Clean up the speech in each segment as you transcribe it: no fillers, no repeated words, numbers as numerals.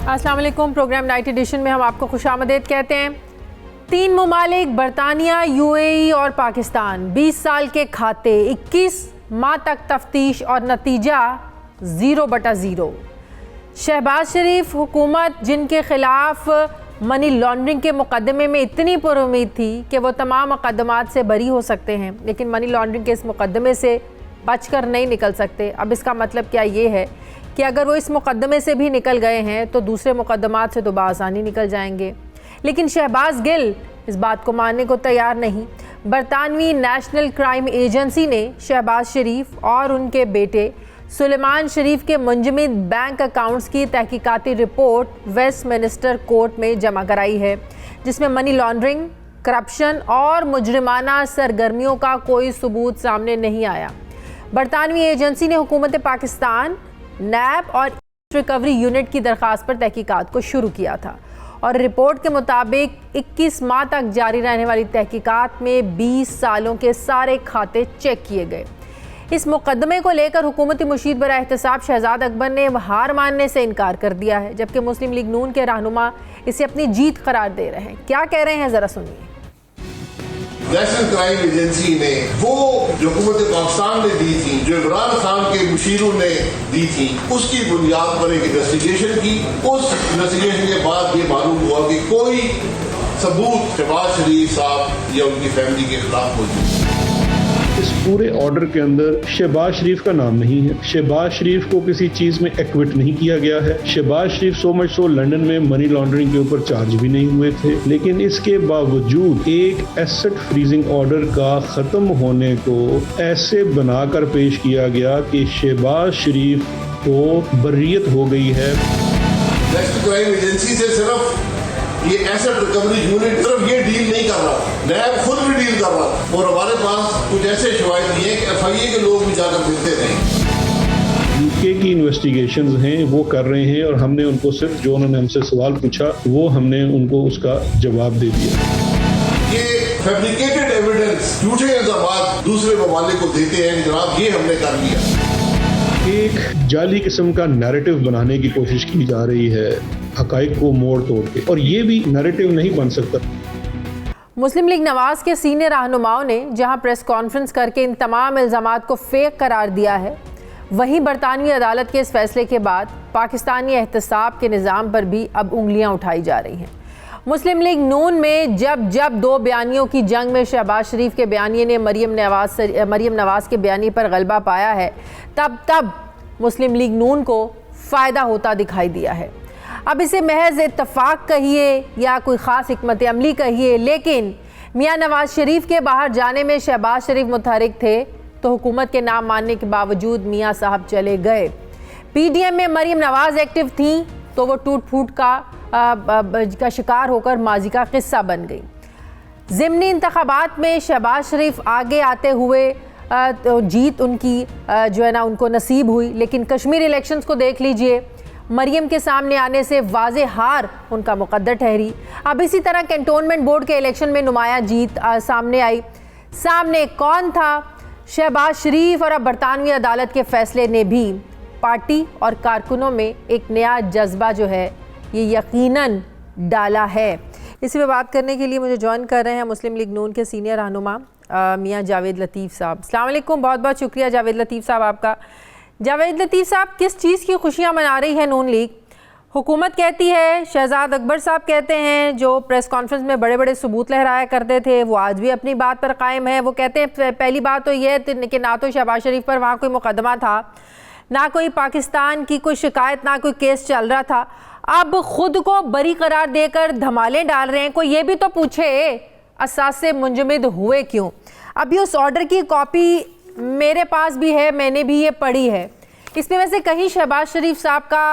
अस्सलाम वालेकुम। Programme night addition में हम आपको खुशामदीद कहते हैं। 3 ममालिक बरतानिया, यूएई और पाकिस्तान 20 साल के खाते, 21 माह तक तफ्तीश और नतीजा 0/0। शहबाज शरीफ हुकूमत, जिनके ख़िलाफ़ मनी लॉन्ड्रिंग के मुकदमे में इतनी पुरुम्मीद थी कि वो तमाम मुकदमात से बरी हो सकते हैं, लेकिन मनी लॉन्ड्रिंग के इस मुकदमे से बचकर नहीं निकल सकते। अब इसका मतलब क्या ये है कि अगर वो इस मुकदमे से भी निकल गए हैं तो दूसरे मुकदमात से तो बआसानी निकल जाएंगे। लेकिन शहबाज गिल इस बात को मानने को तैयार नहीं। बरतानवी नेशनल क्राइम एजेंसी ने शहबाज शरीफ और उनके बेटे सुलेमान शरीफ के मुंजमद बैंक अकाउंट्स की तहकीकाती रिपोर्ट वेस्टमिनिस्टर कोर्ट में जमा कराई है, जिसमें मनी लॉन्ड्रिंग, करप्शन और मुजरिमाना सरगर्मियों का कोई सबूत सामने नहीं आया। बरतानवी एजेंसी ने हुकूमत पाकिस्तान, नैब और रिकवरी यूनिट की दरख्वास्त पर तहकीकात को शुरू किया था और रिपोर्ट के मुताबिक 21 माह तक जारी रहने वाली तहकीकात में 20 सालों के सारे खाते चेक किए गए। इस मुकदमे को लेकर हुकूमती मुशीर बरा एहतसाब शहजाद अकबर ने हार मानने से इनकार कर दिया है, जबकि मुस्लिम लीग नून के रहनुमा इसे अपनी जीत करार दे रहे हैं। क्या कह रहे हैं, जरा सुनिए। नेशनल क्राइम एजेंसी ने वो जो हुकूमत पाकिस्तान ने दी थी, जो इमरान खान के मुशीरों ने दी थी, उसकी बुनियाद पर एक इन्वेस्टिगेशन की। उस इन्वेस्टिगेशन के बाद ये मालूम हुआ कि कोई सबूत शहबाज शरीफ साहब या उनकी फैमिली के खिलाफ मौजूद है। इस पूरे ऑर्डर के अंदर शहबाज शरीफ का नाम नहीं है। शहबाज शरीफ को किसी चीज में एक्विट नहीं किया गया है। शहबाज शरीफ सो मच सो लंदन में मनी लॉन्ड्रिंग के ऊपर चार्ज भी नहीं हुए थे, लेकिन इसके बावजूद एक एसेट फ्रीजिंग ऑर्डर का खत्म होने को ऐसे बनाकर पेश किया गया कि शहबाज शरीफ को बर्रियत हो गई है। नेशनल क्राइम एजेंसी से सिर्फ ये एसेट रिकवरी यूनिट सिर्फ ये डील नहीं कर रहा, नैब खुद भी डील कर रहा। और हमारे पास कुछ ऐसे शवाहिद नहीं है कि एफआईए के लोग भी जाकर मिलते थे। यूके की इन्वेस्टिगेशंस हैं, वो कर रहे हैं और हमने उनको सिर्फ जो उन्होंने हमसे सवाल पूछा वो हमने उनको उसका जवाब दे दिया। ये फैब्रिकेटेड एविडेंस, झूठे इल्जामात दूसरे ममालिक को देते हैं, जनाब ये हमने कर लिया। एक जाली किस्म का नैरेटिव बनाने की कोशिश की जा रही है, हकाइक को मोड़ तोड़ के, और ये भी नैरेटिव नहीं बन सकता। मुस्लिम लीग नवाज के सीनियर रहनुमाओं ने जहां प्रेस कॉन्फ्रेंस करके इन तमाम इल्जामात को फेक करार दिया है, वहीं बरतानवी अदालत के इस फैसले के बाद पाकिस्तानी एहतसाब के निज़ाम पर भी अब उंगलियां उठाई जा रही हैं। मुस्लिम लीग नून में जब 2 बयानियों की जंग में शहबाज शरीफ के बयानिए ने मरियम नवाज के बयानी पर गलबा पाया है, तब मुस्लिम लीग नून को फ़ायदा होता दिखाई दिया है। अब इसे महज इत्तफाक कहिए या कोई ख़ास हिकमत अमली कहिए, लेकिन मियाँ नवाज शरीफ के बाहर जाने में शहबाज शरीफ मुतहरिक थे, तो हुकूमत के नाम मानने के बावजूद मियाँ साहब चले गए। पीडीएम में मरियम नवाज एक्टिव थी तो वो टूट फूट का शिकार होकर माजी का किस्सा बन गई। ज़िमनी इंतखाबात में शहबाज शरीफ आगे आते हुए तो जीत उनकी जो है ना उनको नसीब हुई, लेकिन कश्मीर इलेक्शंस को देख लीजिए, मरियम के सामने आने से वाज़े हार उनका मुकद्दर ठहरी। अब इसी तरह कैंटोनमेंट बोर्ड के इलेक्शन में नुमाया जीत सामने आई। सामने कौन था? शहबाज शरीफ। और अब बरतानवी अदालत के फैसले ने भी पार्टी और कारकुनों में एक नया जज्बा जो है ये यकीनन डाला है। इसी पे बात करने के लिए मुझे ज्वाइन कर रहे हैं मुस्लिम लीग नून के सीनियर रहनुमा मियाँ जावेद लतीफ़ साहब। अस्सलाम वालेकुम, बहुत बहुत शुक्रिया जावेद लतीफ़ साहब आपका। जावेद लतीफ़ साहब, किस चीज़ की खुशियाँ मना रही है नून लीग? हुकूमत कहती है, शहजाद अकबर साहब कहते हैं, जो प्रेस कॉन्फ्रेंस में बड़े बड़े सबूत लहराया करते थे वो आज भी अपनी बात पर कायम है। वो कहते हैं पहली बात तो ये है कि ना तो शहबाज शरीफ पर वहाँ कोई मुकदमा था, ना कोई पाकिस्तान की कोई शिकायत, ना कोई केस चल रहा था। अब खुद को बरी करार देकर धमालें डाल रहे हैं। कोई ये भी तो पूछे असासे मुंजमद हुए क्यों? अभी उस ऑर्डर की कॉपी मेरे पास भी है, मैंने भी ये पढ़ी है। इसमें वैसे कहीं शहबाज शरीफ साहब का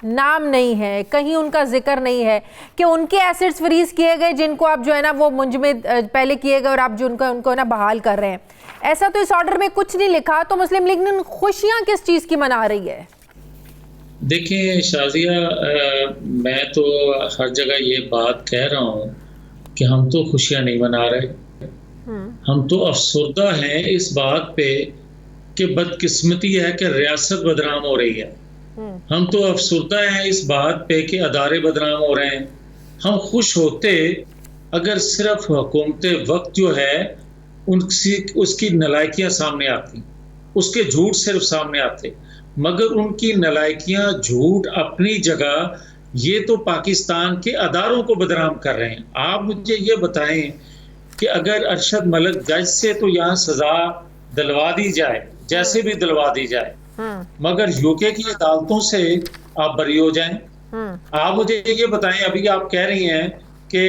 नाम नहीं है, कहीं उनका जिक्र नहीं है कि उनके एसेट्स फ्रीज किए गए जिनको आप जो है ना वो मुंजमद पहले किए गए और आप जो उनको ना बहाल कर रहे हैं। ऐसा तो इस ऑर्डर में कुछ नहीं लिखा। तो मुस्लिम लीग ने खुशियाँ किस चीज़ की मना रही है? देखिए शाजिया, मैं तो हर जगह ये बात कह रहा हूँ कि हम तो खुशियाँ नहीं मना रहे, हम तो अफसरदा हैं इस बात पे कि बदकिस्मती है कि रियासत बदनाम हो रही है। हम तो अफसुर्दा हैं इस बात पे कि अदारे बदनाम हो रहे हैं। हम खुश होते अगर सिर्फ हुकूमत वक्त जो है उसकी नलायकियां सामने आती, उसके झूठ सिर्फ सामने आते, मगर उनकी नलायकियां झूठ अपनी जगह, ये तो पाकिस्तान के अदारों को बदनाम कर रहे हैं। आप मुझे ये बताएं कि अगर अरशद मलिक जज से तो यहाँ सजा दिलवा दी जाए, जैसे भी दिलवा दी जाए, मगर यूके की अदालतों से आप बरी हो जाएं। आप मुझे ये बताएं, अभी आप कह रही हैं कि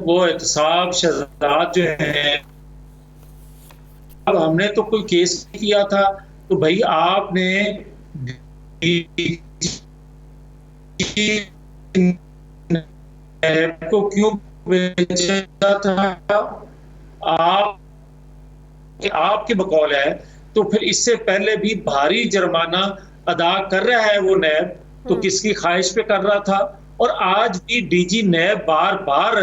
वो एहतसाब शहजाद जो है, अब हमने तो कोई केस किया था, तो भाई आपने को क्यों भेजा था? आपके बकौल है तो फिर इससे पहले भी भारी जुर्माना अदा कर रहा है वो नैब, तो किसकी ख्वाहिश पे कर रहा था? और आज भी डीजी नैब बार बार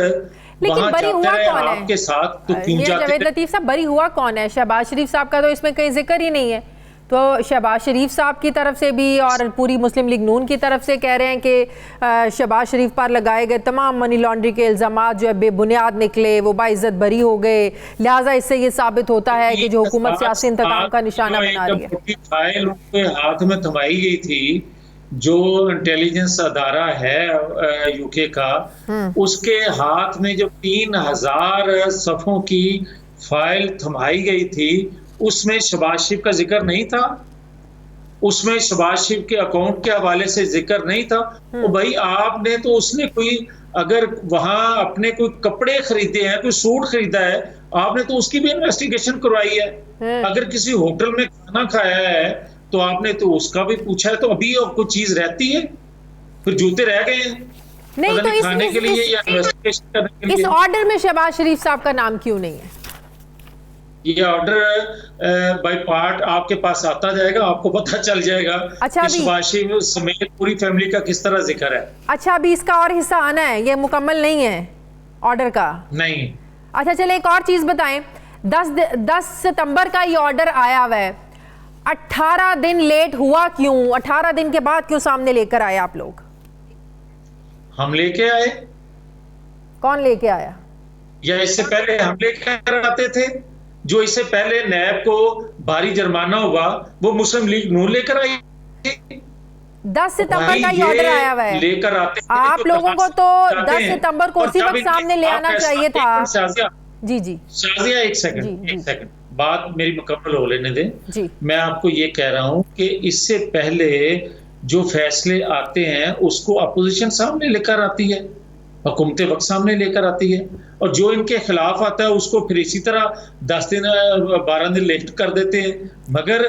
लेकिन बरी हुआ कौन है आपके साथ, तो क्यों जाते? जावेद लतीफ साहब, बरी हुआ कौन है? शहबाज शरीफ साहब का तो इसमें कहीं जिक्र ही नहीं है। तो शहबाज शरीफ साहब की तरफ से भी और पूरी मुस्लिम लीग नून की तरफ से कह रहे हैं कि शहबाज शरीफ पर लगाए गए तमाम मनी लॉन्ड्रिंग के इल्ज़ामात जो है बेबुनियाद निकले, वो बाइज्जत बरी हो गए, लिहाजा इससे ये साबित होता है कि जो हुकूमत सियासी इंतकाम का निशाना बना रही है। फाइल उनके हाथ में थमाई गई थी, जो इंटेलिजेंस अदारा है यूके का, उसके हाथ में जो 3000 सफ़ों की फाइल थमाई गई थी, उसमें शहबाज शरीफ का जिक्र नहीं था, उसमें शहबाज शरीफ के अकाउंट के हवाले से जिक्र नहीं था। तो भाई आपने तो उसने कोई, अगर वहां अपने कोई कपड़े खरीदे हैं, कोई सूट खरीदा है, आपने तो उसकी भी इन्वेस्टिगेशन करवाई है। अगर किसी होटल में खाना खाया है तो आपने तो उसका भी पूछा है। तो अभी और कुछ चीज रहती है? फिर जूते रह गए हैं नहीं तो खाने के लिए या इन्वेस्टिगेशन करने के लिए? इस ऑर्डर में शहबाज शरीफ साहब का नाम क्यों नहीं है? ये ऑर्डर बाय पार्ट आपके पास आता जाएगा, आपको पता चल जाएगा। अच्छा, कि शहबाज शरीफ समेत पूरी फैमिली का किस तरह जिक्र है। अच्छा, अभी इसका और हिस्सा आना है, ये मुकम्मल नहीं है ऑर्डर का? नहीं। अच्छा चले, एक और चीज बताएं, 10 सितंबर का ये ऑर्डर आया हुआ है, 18 दिन लेट हुआ क्यों? 18 दिन के बाद क्यों सामने लेकर आए आप लोग? हम लेके आए। कौन लेके आया? या इससे पहले हम लेकर आते थे? जो इससे पहले नैब को भारी जुर्माना हुआ वो मुस्लिम लीग नून लेकर आई। 10 सितंबर का ये ऑर्डर आया हुआ है, लेकर आते आप लोगों को तो 10 सितंबर को उसी वक्त सामने ले आना चाहिए था। जी जी शाजिया, एक सेकंड, बात मेरी मुकम्मल हो लेने दें जी। मैं आपको ये कह रहा हूं कि इससे पहले जो फैसले आते हैं उसको अपोजिशन सामने लेकर आती है, हुकूमत वक्त सामने लेकर आती है, और जो इनके खिलाफ आता है उसको फिर इसी तरह 10 दिन 12 दिन लेट कर देते हैं। मगर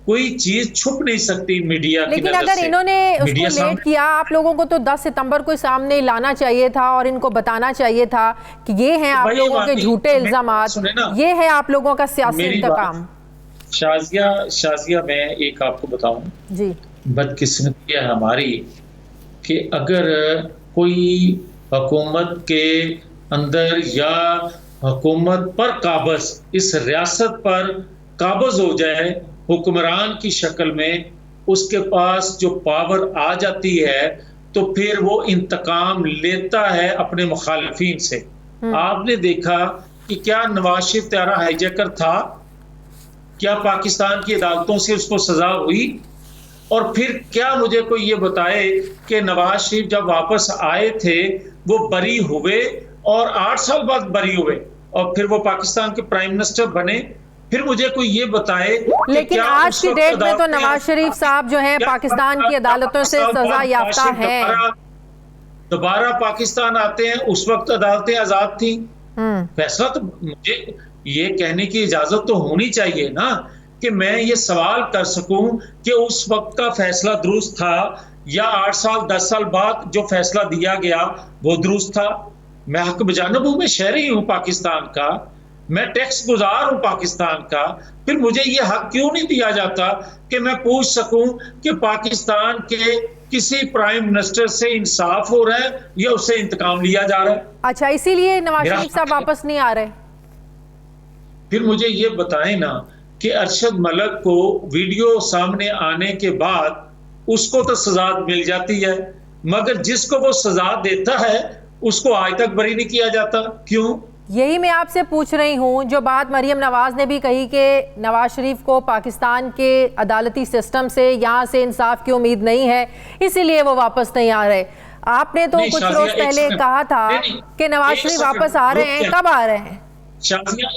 कोई चीज छुप नहीं सकती मीडिया की नजर से। लेकिन अगर इन्होंने उसको लेट किया, आप लोगों को तो 10 सितंबर को सामने लाना चाहिए था और इनको बताना चाहिए था कि ये हैं आप लोगों के झूठे इल्जामात, ये है आप लोगों का सियासी इंतकाम। शाजिया, मैं एक आपको बताऊं जी, बदकिस्मती है हमारी कि अगर कोई हुकूमत के अंदर या हुकूमत पर काबज, इस रियासत पर काबज हो जाए हुक्मरान की शक्ल में, उसके पास जो पावर आ जाती है तो फिर वो इंतकाम लेता है अपने मुखालिफिन से। आपने देखा कि क्या नवाज शरीफ त्यारा हाईजैकर था? क्या पाकिस्तान की अदालतों से उसको सजा हुई? और फिर क्या मुझे कोई ये बताए कि नवाज शरीफ जब वापस आए थे वो बरी हुए और 8 साल बाद बरी हुए और फिर वो पाकिस्तान के प्राइम मिनिस्टर बने? फिर मुझे कोई ये बताए। लेकिन आज की डेट में तो नवाज शरीफ साहब जो हैं पाकिस्तान की अदालतों से सजा याफ्ता हैं। दोबारा पाकिस्तान आते हैं, उस वक्त अदालतें आजाद थी। फैसला तो मुझे ये कहने की इजाजत तो होनी चाहिए ना कि मैं ये सवाल कर सकूं कि उस वक्त का फैसला दुरुस्त था या 8 साल 10 साल बाद जो फैसला दिया गया वो दुरुस्त था। मैं हक बजानब हूं, मैं शहरी हूं पाकिस्तान का, मैं टैक्स गुजार हूं पाकिस्तान का, फिर मुझे ये हक क्यों नहीं दिया जाता कि मैं पूछ सकूं कि पाकिस्तान के किसी प्राइम मिनिस्टर से इंसाफ हो रहा है या उससे इंतकाम लिया जा रहा है? अच्छा, इसीलिए नवाज शरीफ साहब वापस नहीं आ रहे? फिर मुझे ये बताएं ना कि अरशद मलिक को वीडियो सामने आने के बाद उसको तो सजा मिल जाती है, मगर जिसको वो सजा देता है उसको आज तक बरी नहीं किया जाता। क्यों? यही मैं आपसे पूछ रही हूँ, जो बात मरियम नवाज ने भी कही कि नवाज शरीफ को पाकिस्तान के अदालती सिस्टम से यहाँ से इंसाफ की उम्मीद नहीं है, इसीलिए वो वापस नहीं आ रहे। आपने तो कुछ रोज पहले कहा था कि नवाज शरीफ वापस आ रहे हैं, कब आ रहे हैं? शाजिया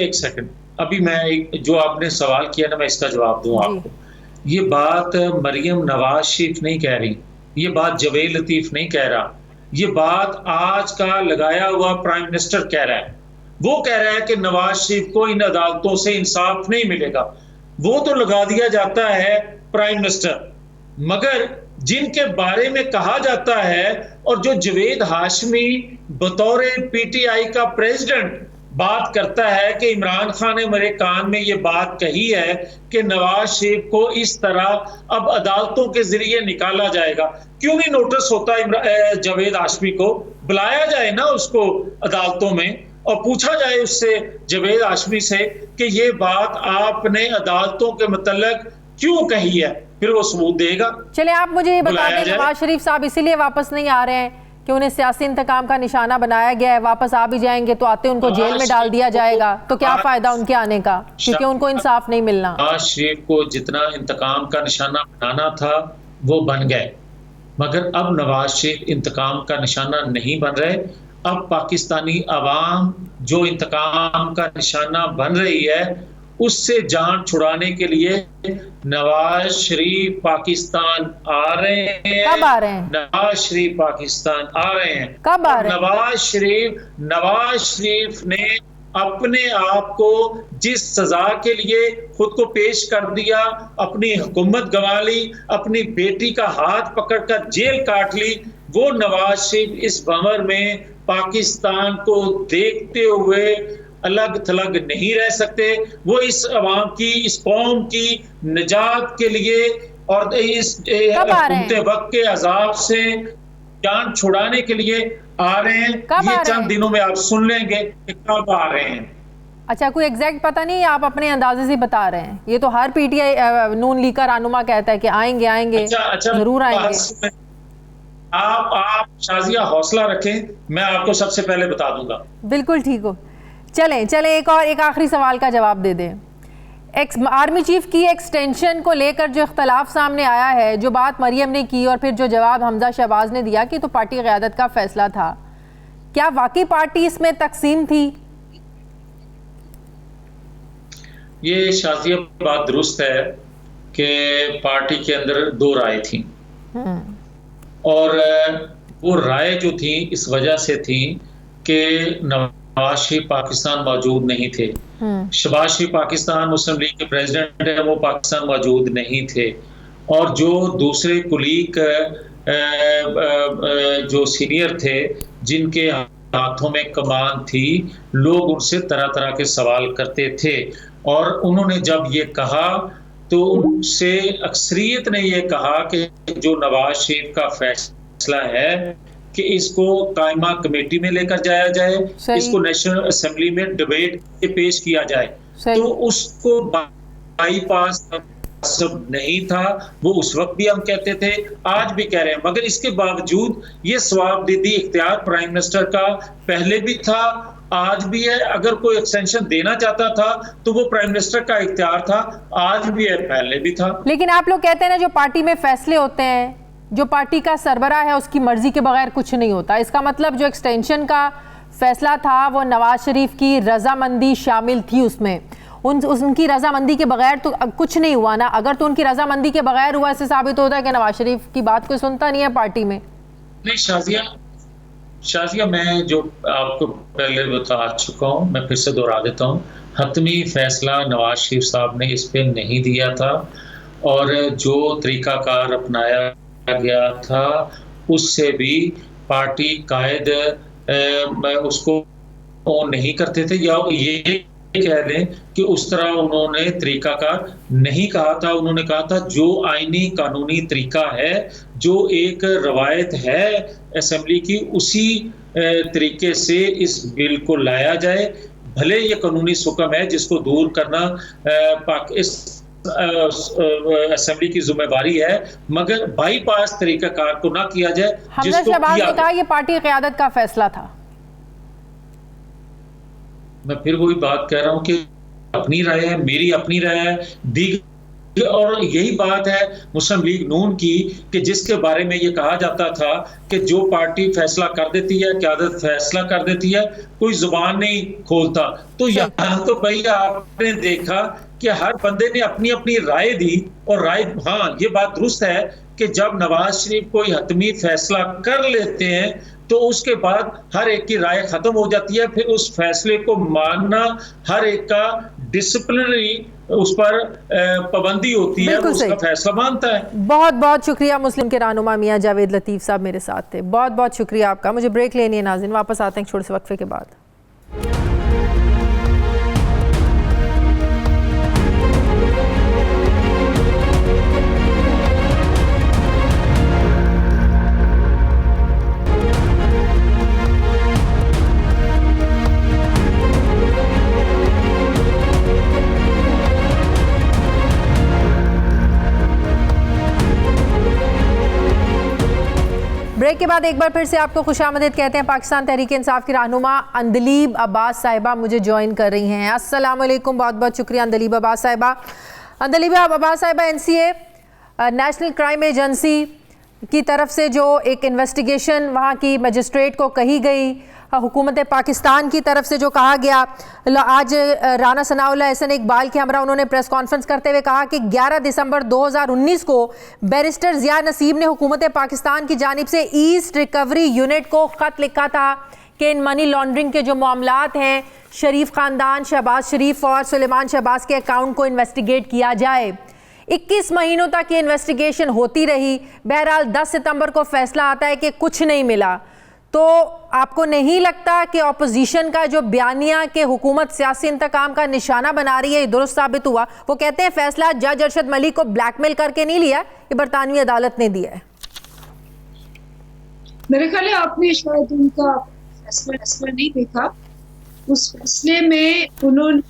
एक सेकंड, अभी मैं जो आपने सवाल किया ना, मैं इसका जवाब दूं आपको। ये बात मरियम नवाज शरीफ नहीं कह रही, ये बात जवेद लतीफ नहीं कह रहा, ये बात आज का लगाया हुआ प्राइम मिनिस्टर कह रहा है। वो कह रहा है कि नवाज शरीफ को इन अदालतों से इंसाफ नहीं मिलेगा। वो तो लगा दिया जाता है प्राइम मिनिस्टर, मगर जिनके बारे में कहा जाता है और जो जवेद हाशमी बतौर पीटीआई का प्रेसिडेंट बात करता है कि इमरान खान ने मेरे कान में ये बात कही है कि नवाज शरीफ को इस तरह अब अदालतों के जरिए निकाला जाएगा। क्यों नहीं नोटिस होता जवेद हाशमी को? बुलाया जाए ना उसको अदालतों में और पूछा जाए उससे, जवेद हाशमी से, कि ये बात आपने अदालतों के मतलब क्यों कही है, फिर वो सबूत देगा। चले आप मुझे ये बता दें, नवाज शरीफ साहब इसीलिए वापस नहीं आ रहे हैं कि उन्हें सियासी इंतकाम का निशाना बनाया गया है, वापस आ भी जाएंगे तो आते उनको जेल में डाल दिया जाएगा, तो क्या फायदा उनके आने का, क्योंकि उनको इंसाफ नहीं मिलना। नवाज शरीफ को जितना इंतकाम का निशाना बनाना था वो बन गए, मगर अब नवाज शरीफ इंतकाम का निशाना नहीं बन रहे। अब पाकिस्तानी अवाम जो इंतकाम का निशाना बन रही है उससे जान छुड़ाने के लिए नवाज शरीफ पाकिस्तान आ रहे हैं। कब आ रहे हैं? नवाज शरीफ पाकिस्तान आ रहे हैं। कब आ रहे हैं? नवाज शरीफ ने अपने आप को जिस सजा के लिए खुद को पेश कर दिया, अपनी हुकूमत गंवा ली, अपनी बेटी का हाथ पकड़कर जेल काट ली, वो नवाज शरीफ इस भंवर में पाकिस्तान को देखते हुए अलग थलग नहीं रह सकते। वो इस अवाम की, इस कौम की निजात के लिए और इस घूमते वक्त के अजाब से जान छुड़ाने के लिए आ रहे हैं। ये चंद दिनों में आप सुन लेंगे कि कब आ रहे हैं। अच्छा, कोई एग्जैक्ट पता नहीं, आप अपने अंदाजे से बता रहे हैं? ये तो हर पीटीआई नून लीग का रहनुमा कहता है कि आएंगे। अच्छा, जरूर आएंगे। आप शाजिया हौसला रखें, मैं आपको सबसे पहले बता दूंगा। बिल्कुल ठीक हो। चलें एक आखिरी सवाल का जवाब दे दें। आर्मी चीफ की एक्सटेंशन को लेकर जो इख्तलाफ सामने आया है, जो बात मरियम ने की और फिर जो जवाब हमजा शहबाज ने दिया कि तो पार्टी क़यादत का फैसला था, क्या वाकई पार्टी इसमें तकसीम थी? ये शाजिया बात दुरुस्त है कि पार्टी के अंदर दो राय थी, और वो राय जो थी इस वजह से थी कि शहबाज शरीफ पाकिस्तान मौजूद नहीं थे। शहबाज शरीफ पाकिस्तान मुस्लिम लीग के प्रेसिडेंट है, वो पाकिस्तान मौजूद नहीं थे, और जो दूसरे कुलीग जो सीनियर थे जिनके हाथों में कमान थी, लोग उनसे तरह तरह के सवाल करते थे, और उन्होंने जब ये कहा तो उनसे अक्सरियत ने ये कहा कि जो नवाज शरीफ का फैसला है कि इसको कायमा कमेटी में लेकर जाया जाए, इसको नेशनल असेंबली में डिबेट के पेश किया जाए, तो उसको बाईपास सब नहीं था। वो उस वक्त भी हम कहते थे, आज भी कह रहे हैं, मगर इसके बावजूद ये सवाबदीदी इख्तियार प्राइम मिनिस्टर का पहले भी था, आज भी है। अगर कोई एक्सटेंशन देना चाहता था तो वो प्राइम मिनिस्टर का इख्तियार था, आज भी है, पहले भी था। लेकिन आप लोग कहते हैं ना, जो पार्टी में फैसले होते हैं, जो पार्टी का सरबराह है उसकी मर्जी के बगैर कुछ नहीं होता। इसका मतलब जो एक्सटेंशन का फैसला था वो नवाज शरीफ की रजामंदी शामिल थी उसमें, उनकी रजामंदी के बगैर तो कुछ नहीं हुआ ना। अगर तो उनकी रजामंदी के बगैर हुआ, इससे साबित होता है कि नवाज शरीफ की बात कोई सुनता नहीं है पार्टी में। नहीं शाजिया, मैं जो आपको पहले बता चुका हूँ, मैं फिर से दोहरा देता हूँ, हतमी फैसला नवाज शरीफ साहब ने इस पे नहीं दिया था, और जो तरीकाकार अपनाया गया था उससे भी पार्टी कायद उसको नहीं करते थे, या ये कह लें कि उस तरह उन्होंने तरीकाकार नहीं कहा था। उन्होंने कहा था जो आईनी कानूनी तरीका है, जो एक रवायत है असेंबली की, उसी तरीके से इस बिल को लाया जाए। भले ये कानूनी हुक्म है जिसको दूर करना असेंबली की जिम्मेवारी है, मगर बाईपास तरीकाकार को ना किया जाए। हमजा शहबाज ने कहा यह पार्टी क़यादत का फैसला था। मैं फिर वही बात कह रहा हूं कि अपनी राय है, मेरी अपनी राय है, और यही बात है मुस्लिम लीग नून की कि जिसके बारे में ये कहा जाता था कि जो पार्टी फैसला कर देती है, क़यादत फैसला कर देती है, कोई जुबान नहीं खोलता। तो यहाँ तो भैया आपने देखा कि हर बंदे ने अपनी अपनी राय दी, और राय, हाँ ये बात दुरुस्त है कि जब नवाज शरीफ कोई हतमी फैसला कर लेते हैं तो उसके बाद हर एक की राय खत्म हो जाती है, फिर उस फैसले को मानना हर एक का डिसिप्लिनरी उस पर पाबंदी होती है, वो उसका फैसला मानता है। बहुत बहुत शुक्रिया। मुस्लिम के रहनुमा मियां जावेद लतीफ़ साहब मेरे साथ थे, बहुत बहुत शुक्रिया आपका। मुझे ब्रेक लेनी है नाज़रीन, वापस आते हैं छोटे से वक्फे के बाद। ब्रेक के बाद एक बार फिर से आपको खुशामदीद कहते हैं। पाकिस्तान तहरीक इंसाफ की रहनुमा अंदलीब अब्बास साहिबा मुझे ज्वाइन कर रही हैं। अस्सलाम वालेकुम, बहुत बहुत शुक्रिया अंदलीब अब्बास साहिबा। अंदलीब अब्बास साहिबा, एनसीए नेशनल क्राइम एजेंसी की तरफ से जो एक इन्वेस्टिगेशन वहाँ की मजिस्ट्रेट को कही गई, हुकूमत पाकिस्तान की तरफ से जो कहा गया, आज राना सनाउल्लाह एहसन इकबाल के हमरा उन्होंने प्रेस कॉन्फ्रेंस करते हुए कहा कि 11 दिसंबर 2019 को बैरिस्टर ज़िया नसीब ने हुकूमत पाकिस्तान की जानिब से ईस्ट रिकवरी यूनिट को ख़त लिखा था कि इन मनी लॉन्ड्रिंग के जो मामलात हैं, शरीफ ख़ानदान, शहबाज शरीफ और सुलेमान शहबाज के अकाउंट को इन्वेस्टिगेट किया जाए। 21 महीनों तक ये इन्वेस्टिगेशन होती रही। बहरहाल 10 सितंबर को फैसला आता है कि कुछ नहीं मिला। तो आपको नहीं लगता कि अपोजिशन का जो बयानिया कि हुकूमत सियासी इंतकाम का निशाना बना रही है, ये दुरुस्त साबित हुआ? वो कहते हैं फैसला जज अरशद मलिक को ब्लैकमेल करके नहीं लिया, ये बरतानवी अदालत ने दिया है। मेरे ख्याल है आपने शायद उनका फैसला नहीं देखा। उस फैसले में उन्होंने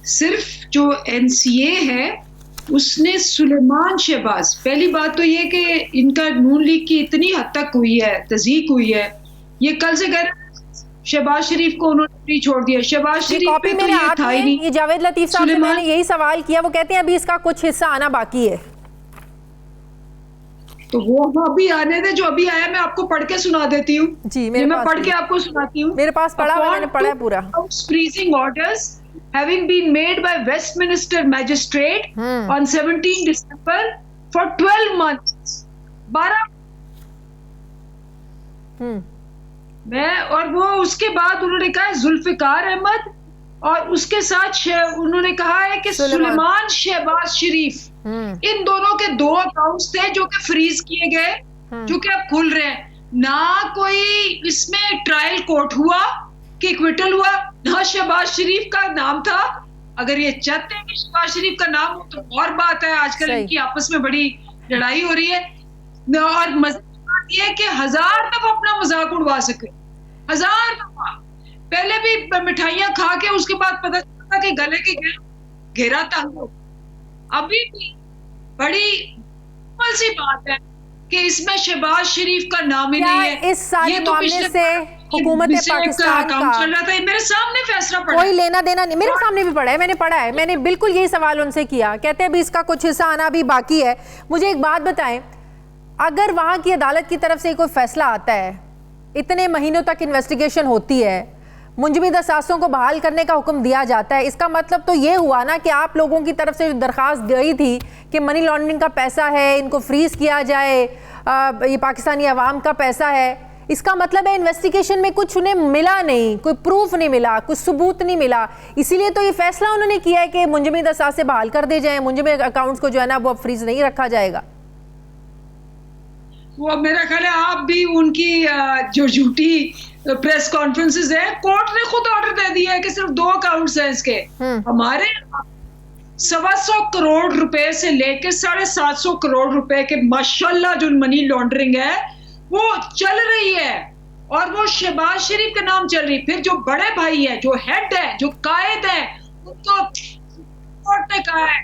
सिर्फ जो एनसीए है उसने सुलेमान शहबाज, पहली बात तो ये कि इनका नून लीग की इतनी हद तक हुई है, तज़ीक हुई है, ये कल से कह रहे शहबाज शरीफ को उन्होंने फ्री छोड़ दिया। शहबाज शरीफ पे तो ये था ही नहीं। ये जावेद लतीफ़ साहब से मैंने यही सवाल किया, वो कहते हैं अभी इसका कुछ हिस्सा आना बाकी है। तो वो अभी आने दे, जो अभी आया मैं आपको पढ़ के सुना देती हूँ। जी, मैं पढ़ के आपको सुनाती हूँ। मेरे पास पढ़ा, मैंने पढ़ा है पूरा। Freezing orders having been made by Westminster magistrate on 17 December for 12 months, 12 मैं, और वो उसके बाद उन्होंने कहा जुल्फिकार अहमद, और उसके साथ उन्होंने कहा है कि सुलेमान शहबाज शरीफ, इन दोनों के 2 अकाउंट्स थे जो कि फ्रीज किए गए, जो कि अब खुल रहे हैं। ना कोई इसमें ट्रायल कोर्ट हुआ कि इक्विटल हुआ, ना शहबाज शरीफ का नाम था। अगर ये चाहते हैं कि शहबाज शरीफ का नाम हो तो और बात है, आजकल इनकी आपस में बड़ी लड़ाई हो रही है। और बात ये है कि 1000 दफा अपना मजाक उड़वा सके, 1000 दफा। पहले भी मिठाइयां खा के उसके बाद पता चला कि गले के घेरा तंग हो। अभी भी बड़ी सी बात है कि इसमें शहबाज शरीफ का नाम ही नहीं है। इस सारे मामले से हुकूमत पाकिस्तान का चल रहा था, मेरे सामने फैसला पड़ा, कोई लेना देना नहीं। मेरे सामने भी पड़ा है, मैंने पढ़ा है, मैंने बिल्कुल यही सवाल उनसे किया। कहते हैं अभी इसका कुछ हिस्सा आना भी बाकी है। मुझे एक बात बताएं, अगर वहां की अदालत की तरफ से कोई फैसला आता है, इतने महीनों तक इन्वेस्टिगेशन होती है, मुंजमद असासों को बहाल करने का हुक्म दिया जाता है, इसका मतलब तो ये हुआ ना कि आप लोगों की तरफ से जो दरख्वास्त गई थी कि मनी लॉन्ड्रिंग का पैसा है, इनको फ्रीज किया जाए, ये पाकिस्तानी अवाम का पैसा है, इसका मतलब है इन्वेस्टिगेशन में कुछ उन्हें मिला नहीं, कोई प्रूफ नहीं मिला, कुछ सबूत नहीं मिला। इसीलिए तो ये फैसला उन्होंने किया है कि मुंजमद असासे बहाल कर दे जाए, मुंजमद अकाउंट्स को जो है ना वो फ्रीज नहीं रखा जाएगा। वो मेरा ख्याल है आप भी उनकी जो झूठी प्रेस कॉन्फ्रेंसेस है, कोर्ट ने खुद ऑर्डर दे दिया है कि सिर्फ 2 अकाउंट्स हैं इसके। हमारे 125 करोड़ रुपए से लेकर 750 करोड़ रुपए के माशाल्लाह जो मनी लॉन्ड्रिंग है वो चल रही है, और वो शहबाज शरीफ के नाम चल रही। फिर जो बड़े भाई है, जो हेड है, जो कायद है, उनको कोर्ट ने कहा है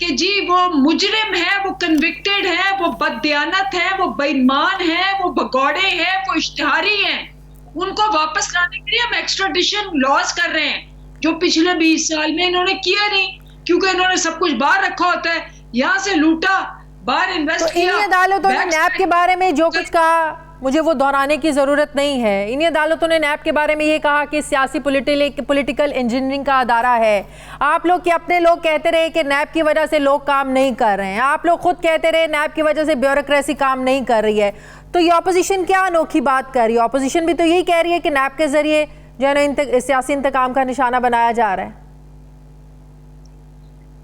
कि जी वो मुजरिम है, वो कन्विक्टेड है, वो बददियानत है, वो बेईमान है, वो भगौड़े हैं, वो इश्तिहारी हैं, उनको वापस लाने के लिए हम एक्स्ट्राडिशन लॉज कर रहे हैं, जो पिछले 20 साल में इन्होंने किया नहीं, क्योंकि इन्होंने सब कुछ बाहर रखा होता है, यहाँ से लूटा, बाहर इन्वेस्ट किया। इन्हीं अदालतों ने नैब के बारे में जो कुछ कहा, मुझे वो दोहराने की ज़रूरत नहीं है। इन्हीं अदालतों ने नैब के बारे में ये कहा कि सियासी पॉलिटिकल इंजीनियरिंग का अदारा है। आप लोग के अपने लोग कहते रहे कि नैब की वजह से लोग काम नहीं कर रहे हैं, आप लोग खुद कहते रहे नैब की वजह से ब्यूरोक्रेसी काम नहीं कर रही है। तो ये ऑपोजिशन क्या अनोखी बात कर रही है? ऑपोजिशन भी तो यही कह रही है कि नैब के जरिए जो है ना सियासी इंतकाम का निशाना बनाया जा रहा है।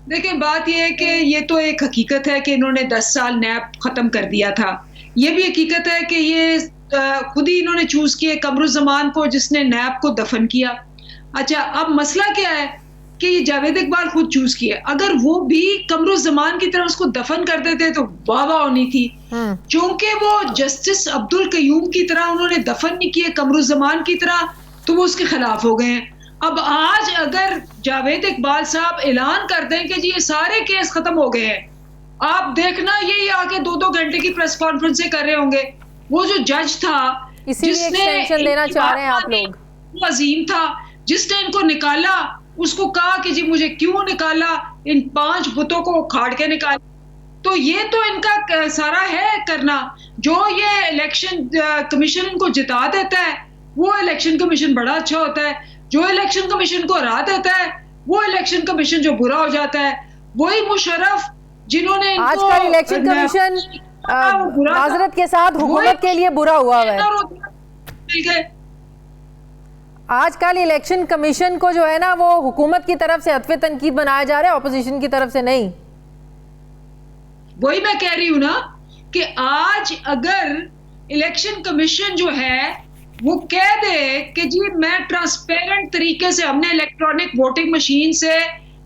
देखिए, बात यह है कि ये तो एक हकीकत है कि इन्होंने 10 साल नैब खत्म कर दिया था। ये भी हकीकत है कि ये खुद ही इन्होंने चूज किए कमरुज़्ज़मान को, जिसने नैब को दफन किया। अच्छा, अब मसला क्या है कि ये जावेद इकबाल खुद चूज किए। अगर वो भी कमरुज़्ज़मान की तरह उसको दफन कर देते तो वाह वाह होनी थी। चूंकि वो जस्टिस अब्दुल कयूम की तरह उन्होंने दफन नहीं किए कमरुज़्ज़मान की तरह, तो वो उसके खिलाफ हो गए हैं। अब आज अगर जावेद इकबाल साहब ऐलान कर दें कि जी ये सारे केस खत्म हो गए हैं, आप देखना यही आके 2-2 घंटे की प्रेस कॉन्फ्रेंसें कर रहे होंगे। वो जो जज था, इसीलिए एक्सटेंशन देना चाह रहे हैं आप लोग, वो अजीम था, जिसने इनको निकाला, उसको कहा कि जी मुझे क्यों निकाला, इन 5 बुतों को उखाड़ के निकाला। तो ये तो इनका सारा है करना। जो ये इलेक्शन कमीशन इनको जिता देता है, वो इलेक्शन कमीशन बड़ा अच्छा होता है। जो इलेक्शन कमीशन को हरा देता है, वो इलेक्शन कमीशन जो बुरा हो जाता है। वही मुशर्रफ जिन्होंने आजकल इलेक्शन कमीशन माजरत के साथ हुकूमत के लिए बुरा हुआ है। आजकल इलेक्शन कमीशन को जो है ना वो हुकूमत की तरफ से हत्वे तनकीद बनाया जा रहा है, ऑपोजिशन की तरफ से नहीं। वही मैं कह रही हूँ ना कि आज अगर इलेक्शन कमीशन जो है वो कह दे कि जी मैं ट्रांसपेरेंट तरीके से, हमने इलेक्ट्रॉनिक वोटिंग मशीन से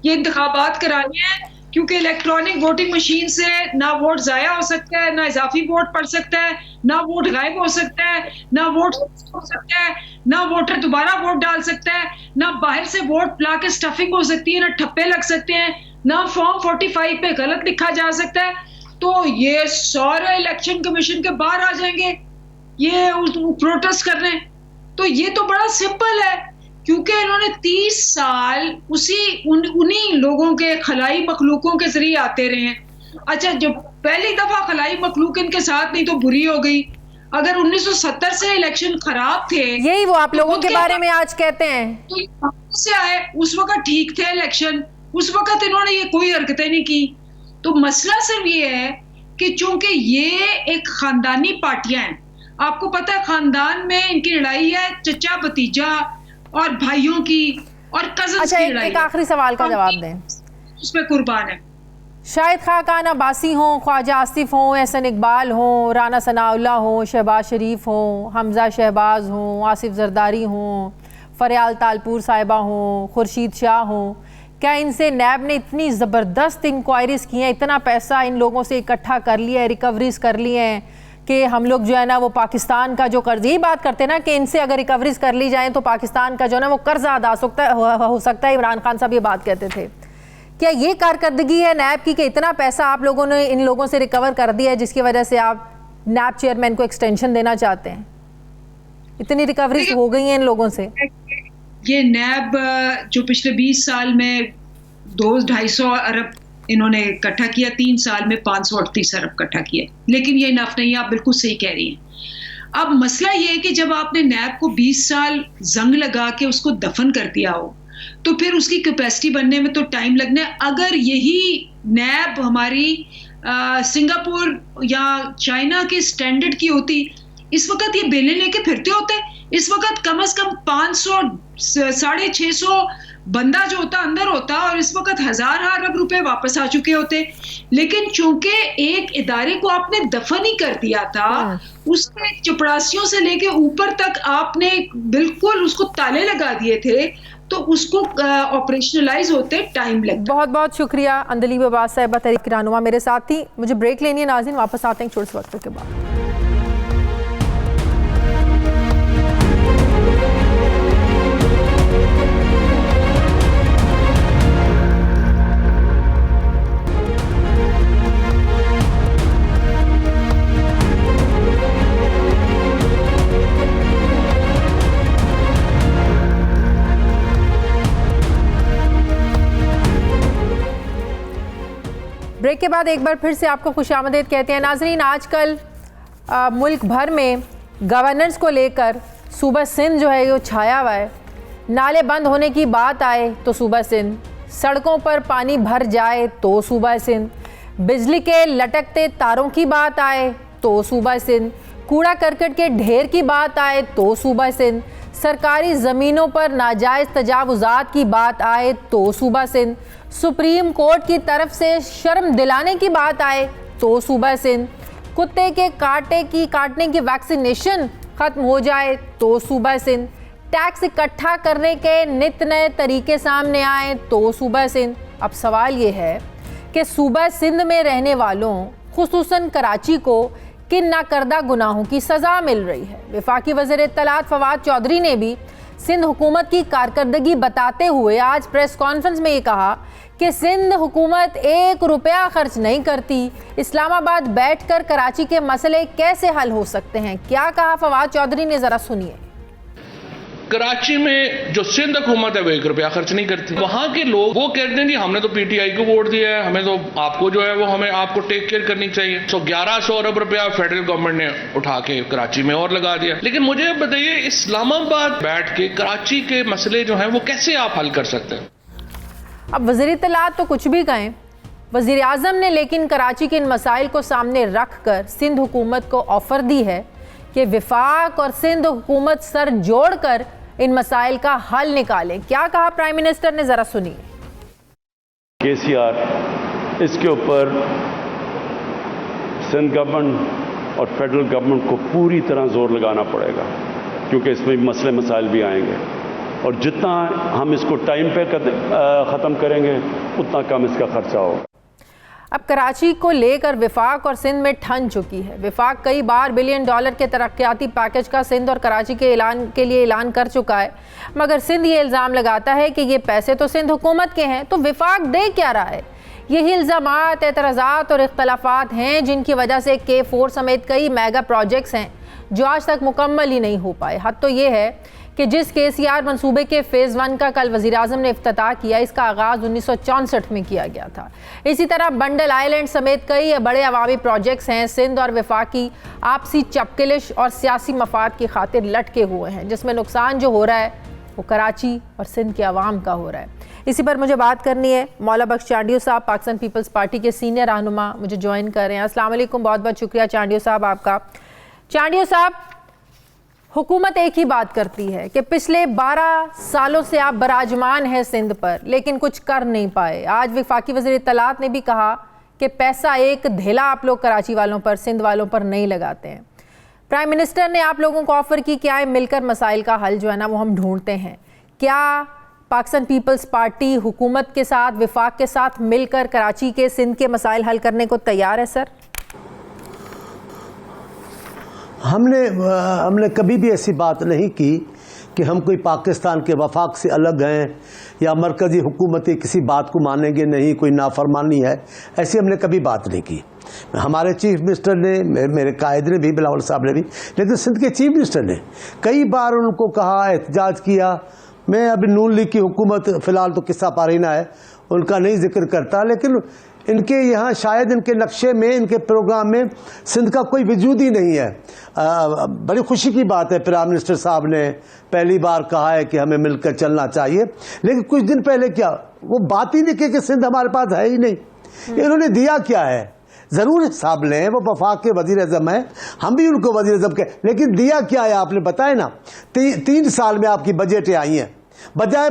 ये इंतखाबात करानी है, क्योंकि इलेक्ट्रॉनिक वोटिंग मशीन से ना वोट जाया हो सकता है, ना इजाफी वोट पड़ सकता है, ना वोट गायब हो सकता है, ना वोट हो सकता है, ना वोटर दोबारा वोट डाल सकता है, ना बाहर से वोट ला के स्टफिंग हो सकती है, ना ठप्पे लग सकते हैं, ना फॉर्म 45 पे गलत लिखा जा सकता है। तो ये सारे इलेक्शन कमीशन के बाहर आ जाएंगे ये प्रोटेस्ट करने। तो ये तो बड़ा सिंपल है, क्योंकि इन्होंने 30 साल उन्हीं लोगों के खलाई मखलूकों के जरिए आते रहे हैं। अच्छा, जब पहली दफा खलाई मखलूक इनके साथ नहीं तो बुरी हो गई। अगर 1970 से इलेक्शन खराब थे, यही वो आप लोगों के बारे में आज कहते हैं, तो से आए उस वक्त ठीक थे इलेक्शन, उस वक्त इन्होंने ये कोई हरकतें नहीं की। तो मसला सिर्फ ये है कि चूंकि ये एक खानदानी पार्टियां हैं, आपको पता है खानदान में इनकी लड़ाई है, चचा भतीजा और भाइयों की और कजन्स की लड़ाई। एक आखिरी सवाल का जवाब दें, उसमें कुर्बान है। शाहिद खाकान अब्बासी हों, ख्वाजा आसिफ हों, एहसन इकबाल हों, राना सनाउल्लाह हों, शहबाज शरीफ हों, हमजा शहबाज हों, आसिफ जरदारी हों, फरियाल तालपुर साहिबा हों, खुर्शीद शाह हों, क्या इनसे नैब ने इतनी ज़बरदस्त इंक्वायरीज़ की हैं, इतना पैसा इन लोगों से इकट्ठा कर लिया है, रिकवरीज कर ली हैं कि हम लोग जो है ना वो पाकिस्तान का जो कर्ज, यही बात करते हैं ना कि इनसे अगर रिकवरीज कर ली जाए तो पाकिस्तान का जो है ना वो कर्ज अदा हो सकता है। इमरान खान साहब ये बात कहते थे। क्या ये कारकर्दगी है नैब की कि इतना पैसा आप लोगों ने इन लोगों से रिकवर कर दिया है जिसकी वजह से आप नैब चेयरमैन को एक्सटेंशन देना चाहते हैं? इतनी रिकवरीज हो गई हैं इन लोगों से। ये नैब जो पिछले 20 साल में 200-250 अरब इन्होंने इकट्ठा किया, 3 साल में 538 अरब इकट्ठा किया, लेकिन ये इनफ नहीं है। आप बिल्कुल सही कह रही हैं। अब मसला ये है कि जब आपने नैब को 20 साल जंग लगा के उसको दफन कर दिया हो, तो फिर उसकी कैपेसिटी बनने में तो टाइम लगना है। अगर यही नैब हमारी सिंगापुर या चाइना के स्टैंडर्ड की होती, इस वक्त ये बेलें लेके फिरते होते। इस वक्त कम से कम 500-650 बंदा जो होता अंदर होता, और इस वक्त 1000 अरब रुपए वापस आ चुके होते। लेकिन चूंकि एक इदारे को आपने दफन ही कर दिया था, उसके चपरासियों से लेके ऊपर तक आपने बिल्कुल उसको ताले लगा दिए थे, तो उसको ऑपरेशनलाइज होते टाइम लगता। बहुत बहुत शुक्रिया अंदलीब अब्बास साहिबा तहरीक रहनुमा मेरे साथ थी। मुझे ब्रेक लेनी है नाज़रीन, वापस आते हैं छोटे से वक्त के बाद। के बाद एक बार फिर से आपको खुशामदीद कहते हैं। नाजरीन, आजकल मुल्क भर में गवर्नेंस को लेकर सूबा सिंध जो है वो छाया हुआ है। नाले बंद होने की बात आए तो सूबा सिंध, सड़कों पर पानी भर जाए तो सूबा सिंध, बिजली के लटकते तारों की बात आए तो सूबा सिंध, कूड़ा करकट के ढेर की बात आए तो सूबा सिंध, सरकारी ज़मीनों पर नाजायज़ तजावुज़ात की बात आए तो सूबा सिंध, सुप्रीम कोर्ट की तरफ से शर्म दिलाने की बात आए तो सूबा सिंध, कुत्ते के काटने की वैक्सीनेशन ख़त्म हो जाए तो सूबा सिंध, टैक्स इकट्ठा करने के नित नए तरीके सामने आए तो सूबा सिंध। अब सवाल ये है कि सूबा सिंध में रहने वालों खुसूसन कराची को किन नाकर्दा गुनाहों की सज़ा मिल रही है। वफाकी वज़ीर इत्तलात फवाद चौधरी ने भी सिंध हुकूमत की कारकर्दगी बताते हुए आज प्रेस कॉन्फ्रेंस में ये कहा कि सिंध हुकूमत 1 रुपया खर्च नहीं करती, इस्लामाबाद बैठकर कराची के मसले कैसे हल हो सकते हैं। क्या कहा फवाद चौधरी ने, ज़रा सुनिए। कराची में जो सिंध हुकूमत है वो 1 रुपया खर्च नहीं करती। वहां के लोग वो कहते हैं जी हमने तो पीटीआई को वोट दिया है, हमें तो आपको जो है वो हमें आपको टेक केयर करनी चाहिए। 1100 अरब रुपया फेडरल गवर्नमेंट ने उठा के कराची में और लगा दिया। लेकिन मुझे बताइए, इस्लामाबाद बैठ के कराची के मसले जो हैं वो कैसे आप हल कर सकते हैं? अब वज़ीर इत्तलात तो कुछ भी कहें, वज़ीर आज़म ने लेकिन कराची के इन मसाइल को सामने रख कर सिंध हुकूमत को ऑफ़र दी है कि वफाक और सिंध हुकूमत सर जोड़कर इन मसाइल का हल निकालें। क्या कहा प्राइम मिनिस्टर ने, ज़रा सुनिए। केसीआर, इसके ऊपर सिंध गवर्नमेंट और फेडरल गवर्नमेंट को पूरी तरह जोर लगाना पड़ेगा, क्योंकि इसमें मसले मसाइल भी आएंगे और जितना हम इसको टाइम पे ख़त्म करेंगे उतना कम इसका खर्चा होगा। अब कराची को लेकर वफाक और सिंध में ठन चुकी है। वफाक कई बार $1 बिलियन के तरक्याती पैकेज का सिंध और कराची के लिए ऐलान कर चुका है, मगर सिंध ये इल्ज़ाम लगाता है कि ये पैसे तो सिंध हुकूमत के हैं, तो वफाक दे क्या रहा है। यही इल्ज़ामात, एतराज़ात और इख्तलाफात हैं जिनकी वजह से K4 समेत कई मेगा प्रोजेक्ट्स हैं जो आज तक मुकम्मल ही नहीं हो पाए। हद तो ये है कि जिस केसीआर मंसूबे के फ़ेज़ 1 का कल वज़ीर आज़म ने इफ्तिताह किया, इसका आगाज़ 1964 में किया गया था। इसी तरह बंडल आइलैंड समेत कई बड़े अवामी प्रोजेक्ट्स हैं सिंध और वफाकी आपसी चपकलिश और सियासी मफाद की खातिर लटके हुए हैं, जिसमें नुकसान जो हो रहा है वो कराची और सिंध के अवाम का हो रहा है। इसी पर मुझे बात करनी है। मौला बख्श चांडियो साहब पाकिस्तान पीपल्स पार्टी के सीनियर रहनुमा मुझे ज्वाइन कर रहे हैं। अस्सलाम वालेकुम, बहुत बहुत शुक्रिया चांडियो साहब आपका। चांडियो साहब, हुकूमत एक ही बात करती है कि पिछले 12 सालों से आप बराजमान हैं सिंध पर, लेकिन कुछ कर नहीं पाए। आज वफाकी वज़ीर इत्तलात ने भी कहा कि पैसा एक धेला आप लोग कराची वालों पर, सिंध वालों पर नहीं लगाते हैं। प्राइम मिनिस्टर ने आप लोगों को ऑफ़र की कि आए मिलकर मसाइल का हल जो है ना वो हम ढूंढते हैं। क्या पाकिस्तान पीपल्स पार्टी हुकूमत के साथ, वफाक के साथ मिलकर कराची के, सिंध के मसाइल हल करने को तैयार है सर? हमने कभी भी ऐसी बात नहीं की कि हम कोई पाकिस्तान के वफाक से अलग हैं या मरकज़ी हुकूमत की किसी बात को मानेंगे नहीं, कोई नाफरमानी है, ऐसी हमने कभी बात नहीं की। हमारे चीफ मिनिस्टर ने, मेरे कायद ने भी, बिलावल साहब ने भी, लेकिन सिंध के चीफ मिनिस्टर ने कई बार उनको कहा, एहतजाज किया। मैं अभी नून लीग की हुकूमत फ़िलहाल तो किस्सा पारीना है, उनका नहीं जिक्र करता, लेकिन इनके यहाँ शायद इनके नक्शे में, इनके प्रोग्राम में सिंध का कोई वजूद ही नहीं है। बड़ी खुशी की बात है, प्राइम मिनिस्टर साहब ने पहली बार कहा है कि हमें मिलकर चलना चाहिए, लेकिन कुछ दिन पहले क्या वो बात ही नहीं की कि सिंध हमारे पास है ही नहीं। इन्होंने दिया क्या है? ज़रूर हिसाब लें, वो वफाक के वज़ीर आज़म हैं, हम भी उनको वज़ीर आज़म के, लेकिन दिया क्या है आपने बताया ना। 3 साल में आपकी बजटें आई हैं, बजाय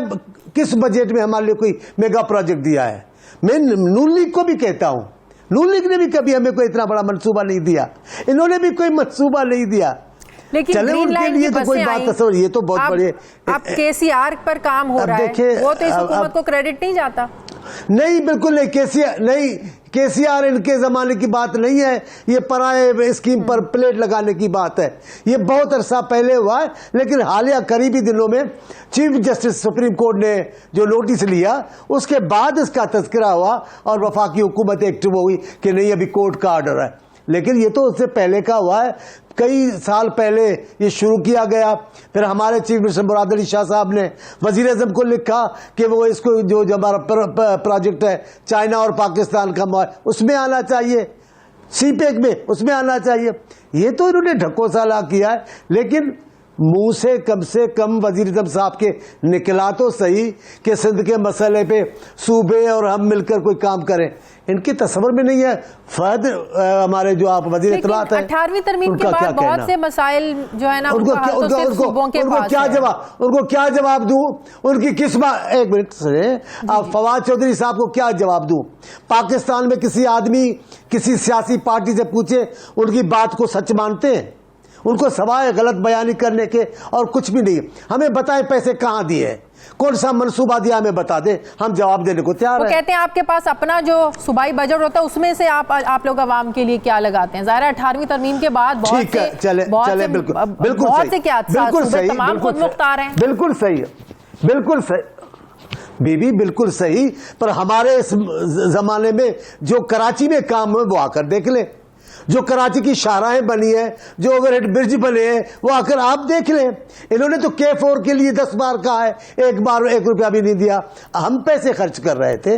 किस बजट में हमारे लिए कोई मेगा प्रोजेक्ट दिया है? मैं नून लीग को भी कहता हूं, नून लीग ने भी कभी हमें कोई इतना बड़ा मंसूबा नहीं दिया, इन्होंने भी कोई मंसूबा नहीं दिया। लेकिन चले उनके लिए तो कोई बात तस्वीर, ये तो बहुत बड़े। अब केसीआर पर काम हो रहा है, वो तो इस हुकूमत को क्रेडिट नहीं जाता। नहीं, बिल्कुल नहीं। केसीआर इनके जमाने की बात नहीं है, ये पराए स्कीम पर प्लेट लगाने की बात है। ये बहुत अरसा पहले हुआ है, लेकिन हालिया करीबी दिनों में चीफ जस्टिस सुप्रीम कोर्ट ने जो नोटिस लिया, उसके बाद इसका तज़किरा हुआ और वफाकी हुकूमत एक्टिव हो गई कि नहीं, अभी कोर्ट का ऑर्डर है। लेकिन ये तो उससे पहले का हुआ है, कई साल पहले ये शुरू किया गया। फिर हमारे चीफ मिनिस्टर मुराद अली शाह साहब ने वजीर आज़म को लिखा कि वो इसको जो हमारा प्रोजेक्ट है चाइना और पाकिस्तान का उसमें आना चाहिए, सीपेक में उसमें आना चाहिए। ये तो इन्होंने ढकोसला किया है, लेकिन मुंह से कम वजीर आज़म साहब के निकला तो सही कि सिंध के मसले पे सूबे और हम मिलकर कोई काम करें। इनकी तस्वर में नहीं है। फहद हमारे जो आप वजीर इत्तलात हैं, 18वीं तरमीम के बाद बहुत से मसाइल जो है ना उनको क्या जवाब दूं? उनकी किस बात, एक मिनट से आप फवाद चौधरी साहब को क्या जवाब दूं? पाकिस्तान में किसी आदमी किसी सियासी पार्टी से पूछे, उनकी बात को सच मानते हैं? उनको सवाए गलत बयानी करने के और कुछ भी नहीं। हमें बताएं पैसे कहां दिए, कौन सा मनसूबा दिया, हमें बता दें, हम जवाब देने को तैयार हैं। कहते हैं आपके पास अपना जो सूबाई बजट होता है उसमें से आप लोग आवाम के लिए क्या लगाते हैं? ज़ाहिर है 18वीं तरमीम के बाद बहुत से तमाम खुद मुख्तार हैं। बिल्कुल सही है, बिल्कुल सही बीबी, बिल्कुल सही। पर हमारे इस जमाने में जो कराची में काम है वो आकर देख ले, जो कराची की शाहराहें बनी है, जो ओवरहेड ब्रिज बने हैं, वो आकर आप देख लें। इन्होंने तो K4 के लिए 10 बार कहा है, एक बार 1 रुपया भी नहीं दिया। हम पैसे खर्च कर रहे थे।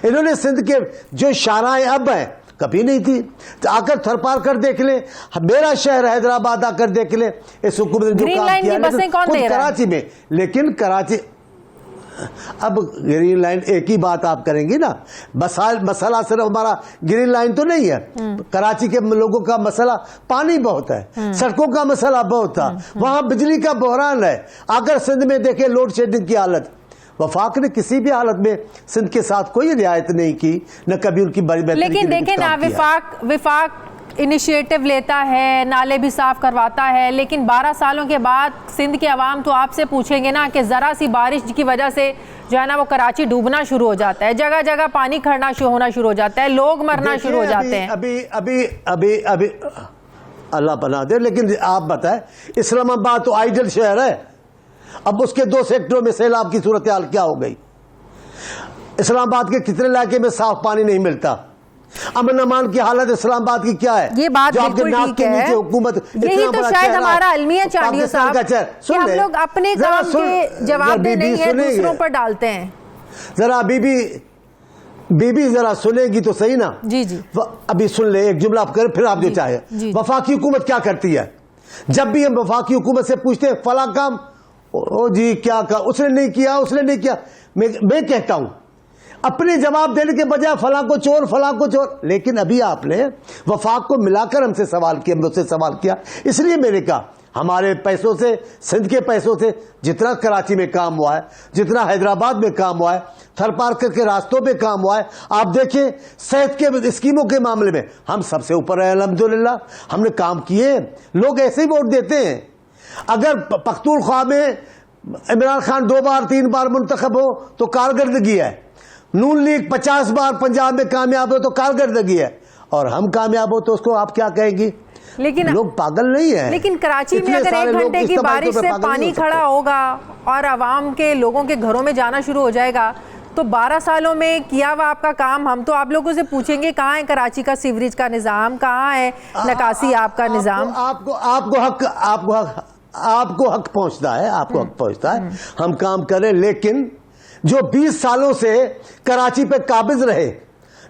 इन्होंने सिंध के जो शाहराहें अब हैं कभी नहीं थी, तो आकर थरपार कर देख ले। मेरा शहर हैदराबाद आकर देख ले, इस हुकूमत ने जो काम किया कराची में। लेकिन कराची अब ग्रीन लाइन, एक ही बात आप करेंगी ना, मसला सिर्फ हमारा ग्रीन लाइन तो नहीं है। कराची के लोगों का मसला पानी बहुत है, सड़कों का मसला बहुत था, वहां बिजली का बहरान है। अगर सिंध में देखे लोड शेडिंग की हालत, वफाक ने किसी भी हालत में सिंध के साथ कोई रियायत नहीं की, न कभी उनकी बड़ी बेहतरी। लेकिन देखें ना, विफाक इनिशिएटिव लेता है, नाले भी साफ करवाता है, लेकिन 12 सालों के बाद सिंध के अवाम तो आपसे पूछेंगे ना कि ज़रा सी बारिश की वजह से जो है ना वो कराची डूबना शुरू हो जाता है, जगह जगह पानी खड़ना होना शुरू हो जाता है, लोग मरना शुरू हो जाते हैं। अभी अल्लाह बना दे। लेकिन आप बताएं, इस्लामाबाद तो आइडल शहर है, अब उसके 2 सेक्टरों में सैलाब की सूरत हाल क्या हो गई? इस्लामाबाद के कितने इलाके में साफ पानी नहीं मिलता? अमन अमान की हालत इस्लामाबाद की क्या है? ये बात बिल्कुल ठीक है। हुकूमत, यही तो शायद हमारा अलमिया चांडियो साहब कि हम लोग अपने काम के जवाब नहीं है, दूसरों पर डालते हैं। जरा बीबी जरा सुनेगी तो सही ना। जी जी, अभी सुन ले, एक जुमला कर, फिर आप जो चाहे। वफाकी हुकूमत क्या करती है? जब भी हम वफाकी हुकूमत से पूछते हैं फला काम, ओ जी क्या कहा, उसने नहीं किया, उसने नहीं किया। मैं कहता हूं अपने जवाब देने के बजाय फला को चोर, फला को चोर। लेकिन अभी आपने वफाक को मिलाकर हमसे सवाल किया, मुझसे सवाल किया, इसलिए मैंने कहा हमारे पैसों से, सिंध के पैसों से जितना कराची में काम हुआ है, जितना हैदराबाद में काम हुआ है, थरपारकर के रास्तों पे काम हुआ है, आप देखिए सेहत के स्कीमों के मामले में हम सबसे ऊपर है अल्हम्दुलिल्लाह। हमने काम किए, लोग ऐसे ही वोट देते हैं। अगर पख्तूनख्वा में इमरान खान 2 बार 3 बार मुंतखब हो तो कारकर्दगी है, नून लीग 50 बार पंजाब में कामयाब हो तो कारकर्दगी है, और हम कामयाब हो तो उसको आप क्या कहेंगी? लेकिन लोग पागल नहीं है। लेकिन कराची में अगर 1 घंटे की बारिश से पानी खड़ा होगा और आवाम के लोगों के घरों में जाना शुरू हो जाएगा, तो 12 सालों में किया हुआ आपका काम, हम तो आप लोगों से पूछेंगे कहाँ है कराची का सीवरेज का निज़ाम, कहाँ है निकासी आपका निज़ाम? आपको हक पहुंचता है, आपको हक पहुंचता है, हम काम करें। लेकिन जो 20 सालों से कराची पे काबिज रहे,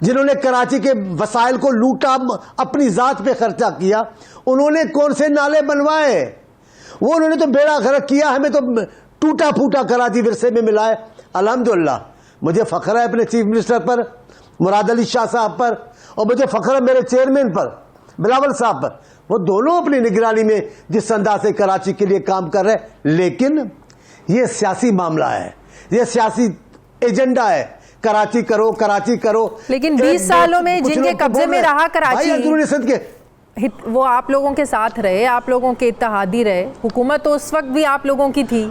जिन्होंने कराची के वसाइल को लूटा, अपनी जात पे खर्चा किया, उन्होंने कौन से नाले बनवाए? वो उन्होंने तो बेड़ा गर्क किया, हमें तो टूटा फूटा कराची विरसे में मिला है। अल्हम्दुलिल्लाह मुझे फख्र है अपने चीफ मिनिस्टर पर, मुराद अली शाह साहब पर, और मुझे फख्र है मेरे चेयरमैन पर, बिलावल साहब पर। वो दोनों अपनी निगरानी में जिस अंदाज से कराची के लिए काम कर रहे हैं। लेकिन ये सियासी मामला है, ये सियासी एजेंडा है, कराची करो, कराची करो। लेकिन 20 सालों में जिनके कब्जे में रहा कराची, वो आप लोगों के साथ रहे, आप लोगों के इत्तेहादी रहे, हुकूमत तो उस वक्त भी आप लोगों की थी।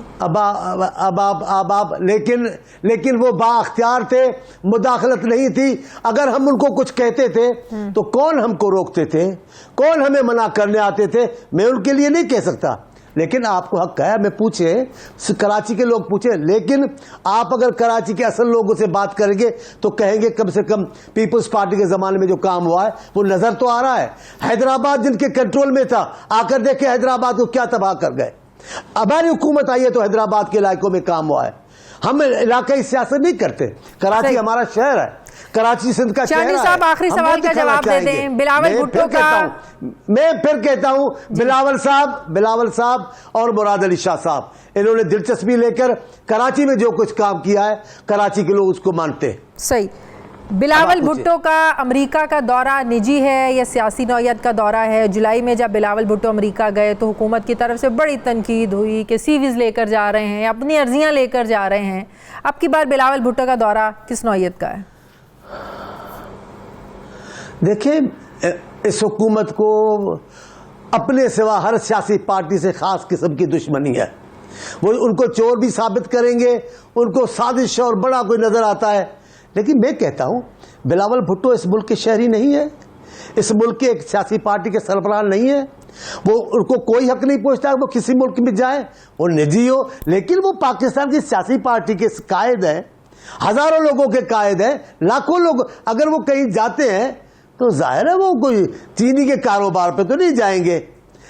लेकिन वो बाअख्तियार थे, मुदाखलत नहीं थी। अगर हम उनको कुछ कहते थे तो कौन हमको रोकते थे, कौन हमें मना करने आते थे? मैं उनके लिए नहीं कह सकता, लेकिन आपको हक है, हमें पूछे, कराची के लोग पूछे, लेकिन आप अगर कराची के असल लोगों से बात करेंगे तो कहेंगे कम से कम पीपल्स पार्टी के जमाने में जो काम हुआ है वो नजर तो आ रहा है। हैदराबाद जिनके कंट्रोल में था, आकर देखे हैदराबाद को क्या तबाह कर गए। हमारी हुकूमत आई है तो हैदराबाद के इलाकों में काम हुआ है। हम इलाकाई सियासत नहीं करते, कराची हमारा शहर है, कराची सिंध का शहर है। साहब आखिरी सवाल का जवाब दे दें। बिलावल भुट्टो मैं फिर कहता हूं, बिलावल साहब और मुराद अली शाह साहब, इन्होंने दिलचस्पी लेकर कराची में जो कुछ काम किया है, कराची के लोग उसको मानते हैं। सही। बिलावल भुट्टो का अमेरिका का दौरा निजी है या सियासी नौयत का दौरा है? जुलाई में जब बिलावल भुट्टो अमेरिका गए तो हुकूमत की तरफ से बड़ी तनकीद हुई कि सीवीज लेकर जा रहे हैं, अपनी अर्जियां लेकर जा रहे हैं। अब की बार बिलावल भुट्टो का दौरा किस नौयत का है? देखिए, इस हुकूमत को अपने सिवा हर सियासी पार्टी से खास किस्म की दुश्मनी है। वो उनको चोर भी साबित करेंगे, उनको साजिश और बड़ा कोई नजर आता है। लेकिन मैं कहता हूं, बिलावल भुट्टो इस मुल्क के शहरी नहीं है, इस मुल्क के एक सियासी पार्टी के सरबराह नहीं है। वो उनको कोई हक नहीं पहुंचता वो किसी मुल्क में जाए, वो निजी हो, लेकिन वो पाकिस्तान की सियासी पार्टी के कायद हैं, हजारों लोगों के कायद हैं, लाखों लोग। अगर वो कहीं जाते हैं तो जाहिर है वो कोई चीनी के कारोबार पे तो नहीं जाएंगे।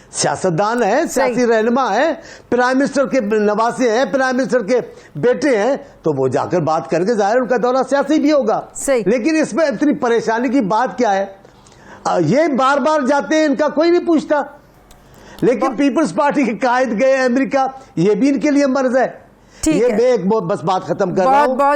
सियासतदान है, सियासी रहनुमा है, प्राइम मिनिस्टर के नवासे हैं, प्राइम मिनिस्टर के बेटे हैं, तो वो जाकर बात करके जाहिर उनका दौरा सियासी भी होगा। लेकिन इसमें इतनी परेशानी की बात क्या है? ये बार बार जाते हैं, इनका कोई नहीं पूछता। लेकिन पीपल्स पार्टी के कायद गए अमेरिका, ये भी इनके लिए मर्ज है। ये मैं एक बस बात खत्म कर रहा हूं।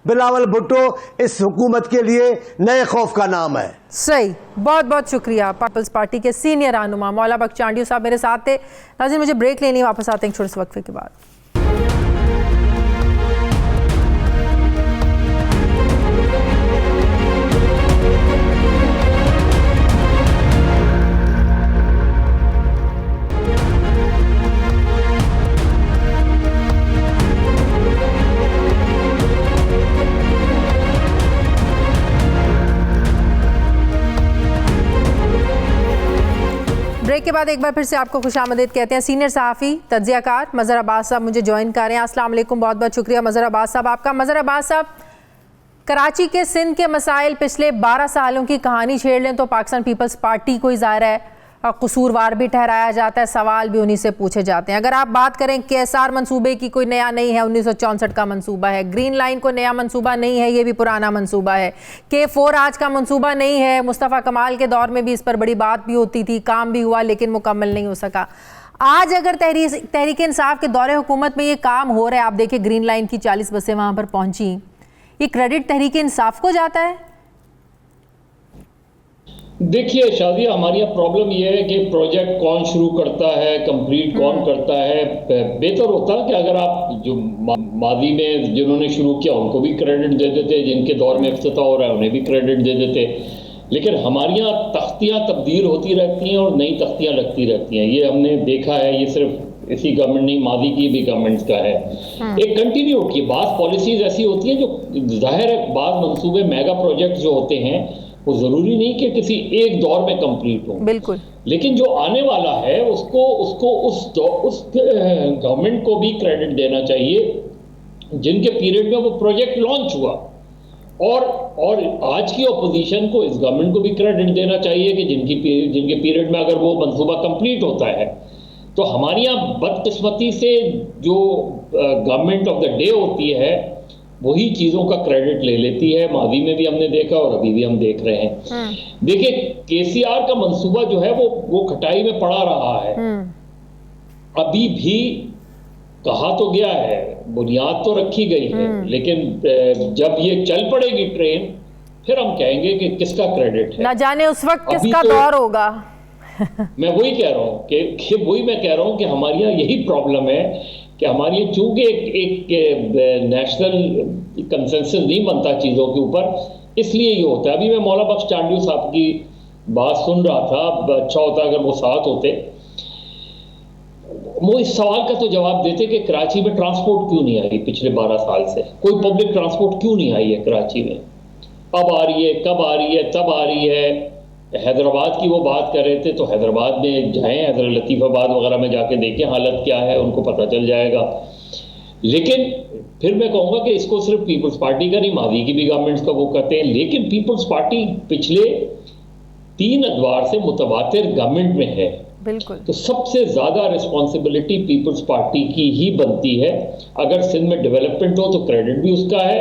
बिलावल भुट्टो इस हुकूमत के लिए नए खौफ का नाम है। सही, बहुत बहुत शुक्रिया। पीपल्स पार्टी के सीनियर रहनुमा मौला बख्श चांडियो साहब मेरे साथ थे। नाज़रीन, मुझे ब्रेक लेनी, वापस आते हैं छोटे से वक्फे के बाद। ब्रेक के बाद एक बार फिर से आपको खुशामदीद कहते हैं। सीनियर सहाफ़ी तज्ज़ियाकार मज़हर अब्बास साहब मुझे ज्वाइन कर रहे हैं। अस्सलाम वालेकुम, बहुत बहुत शुक्रिया मज़हर अब्बास साहब आपका। मज़हर अब्बास साहब, कराची के सिंध के मसाइल पिछले 12 सालों की कहानी छेड़ लें तो पाकिस्तान पीपल्स पार्टी को ही ज़ाहिर है कसूरवार भी ठहराया जाता है, सवाल भी उन्हीं से पूछे जाते हैं। अगर आप बात करें KSR मंसूबे की, कोई नया नहीं है, 1964 का मंसूबा है। ग्रीन लाइन को नया मंसूबा नहीं है, ये भी पुराना मंसूबा है। K4 आज का मंसूबा नहीं है, मुस्तफ़ा कमाल के दौर में भी इस पर बड़ी बात भी होती थी, काम भी हुआ लेकिन मुकम्मल नहीं हो सका। आज अगर तहरीक इंसाफ के दौरे हुकूमत में ये काम हो रहा है, आप देखिए ग्रीन लाइन की 40 बसें वहाँ पर पहुँची, ये क्रेडिट तहरीक इंसाफ को जाता है? देखिए शादिया, हमारी अब प्रॉब्लम यह है कि प्रोजेक्ट कौन शुरू करता है, कंप्लीट कौन करता है। बेहतर होता कि अगर आप जो मादी में जिन्होंने शुरू किया उनको भी क्रेडिट दे देते, जिनके दौर में इफ्तिताह हो रहा है उन्हें भी क्रेडिट दे देते। लेकिन हमारे यहाँ तख्तियाँ तब्दील होती रहती हैं और नई तख्तियाँ लगती रहती हैं, ये हमने देखा है। ये सिर्फ इसी गवर्नमेंट नहीं, मादी की भी गवर्नमेंट का है। एक कंटिन्यूटी, बात पॉलिसीज ऐसी होती हैं जो जाहिर है, बाद मंसूबे मेगा प्रोजेक्ट जो होते हैं वो जरूरी नहीं कि किसी एक दौर में कंप्लीट हो, बिल्कुल। लेकिन जो आने वाला है उसको उस गवर्नमेंट को भी क्रेडिट देना चाहिए जिनके पीरियड में वो प्रोजेक्ट लॉन्च हुआ, और आज की अपोजिशन को इस गवर्नमेंट को भी क्रेडिट देना चाहिए कि जिनके पीरियड में अगर वो मंसूबा कंप्लीट होता है। तो हमारे यहाँ बदकिस्मती से जो गवर्नमेंट ऑफ द डे होती है वही चीजों का क्रेडिट ले लेती है। मादी में भी हमने देखा और अभी भी हम देख रहे हैं। देखिए KCR का मंसूबा जो है वो खटाई में पड़ा रहा है, अभी भी कहा तो गया है, बुनियाद तो रखी गई है, लेकिन जब ये चल पड़ेगी ट्रेन फिर हम कहेंगे कि किसका क्रेडिट है, ना जाने उस वक्त किसका दौर होगा। मैं वही कह रहा हूँ कि हमारे यहाँ यही प्रॉब्लम है कि हमारी चूंकि एक नेशनल कंसेंसस नहीं बनता चीज़ों के ऊपर, इसलिए ये होता है। अभी मैं मौला बख्श चांडियो साहब की बात सुन रहा था, अच्छा होता अगर वो साथ होते, वो इस सवाल का तो जवाब देते कि कराची में ट्रांसपोर्ट क्यों नहीं आई पिछले 12 साल से, कोई पब्लिक ट्रांसपोर्ट क्यों नहीं आई है कराची में। अब आ रही है, कब आ रही है, तब आ रही है, हैदराबाद की वो बात कर रहे थे, तो हैदराबाद में जाएं, हैदर लतीफ़ाबाद वगैरह में जाके देखें हालत क्या है, उनको पता चल जाएगा। लेकिन फिर मैं कहूँगा कि इसको सिर्फ पीपल्स पार्टी का नहीं, माजी की भी गवर्नमेंट्स का वो करते हैं, लेकिन पीपल्स पार्टी पिछले 3 अदवार से मुतवातिर गवर्नमेंट में है, बिल्कुल। तो सबसे ज़्यादा रिस्पॉन्सिबिलिटी पीपल्स पार्टी की ही बनती है। अगर सिंध में डेवलपमेंट हो तो क्रेडिट भी उसका है,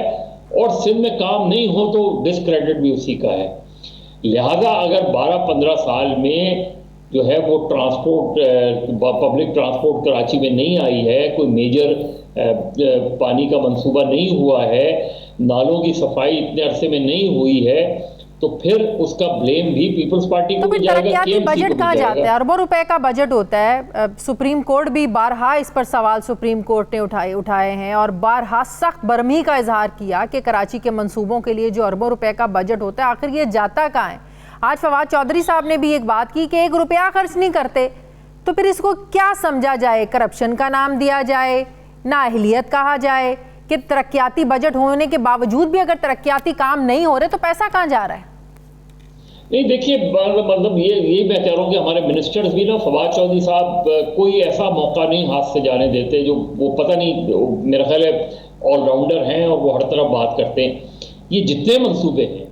और सिंध में काम नहीं हो तो डिसक्रेडिट भी उसी का है। लिहाजा अगर 12-15 साल में जो है वो पब्लिक ट्रांसपोर्ट कराची में नहीं आई है, कोई मेजर पानी का मंसूबा नहीं हुआ है, नालों की सफाई इतने अरसे में नहीं हुई है, तो फिर उसका ब्लेम भी पीपल्स पार्टी को भी जाएगा। तरक्याती बजट कहाँ जाता है? अरबों रुपए का बजट होता है। सुप्रीम कोर्ट भी बारहा इस पर सवाल सुप्रीम कोर्ट ने उठाए हैं और बारहा सख्त बरहमी का इजहार किया कि कराची के मंसूबों के लिए जो अरबों रुपए का बजट होता है आखिर ये जाता कहाँ है। आज फवाद चौधरी साहब ने भी एक बात की कि 1 रुपया खर्च नहीं करते, तो फिर इसको क्या समझा जाए? करप्शन का नाम दिया जाए, नाअहलियत कहा जाए कि तरक्याती बजट होने के बावजूद भी अगर तरक्याती काम नहीं हो रहे तो पैसा कहाँ जा रहा है? नहीं, देखिए, मतलब ये मैं कह रहा हूँ कि हमारे मिनिस्टर्स भी ना, फवाद चौधरी साहब कोई ऐसा मौका नहीं हाथ से जाने देते जो वो पता नहीं, मेरा ख्याल है ऑलराउंडर हैं और वो हर तरफ बात करते हैं। ये जितने मंसूबे हैं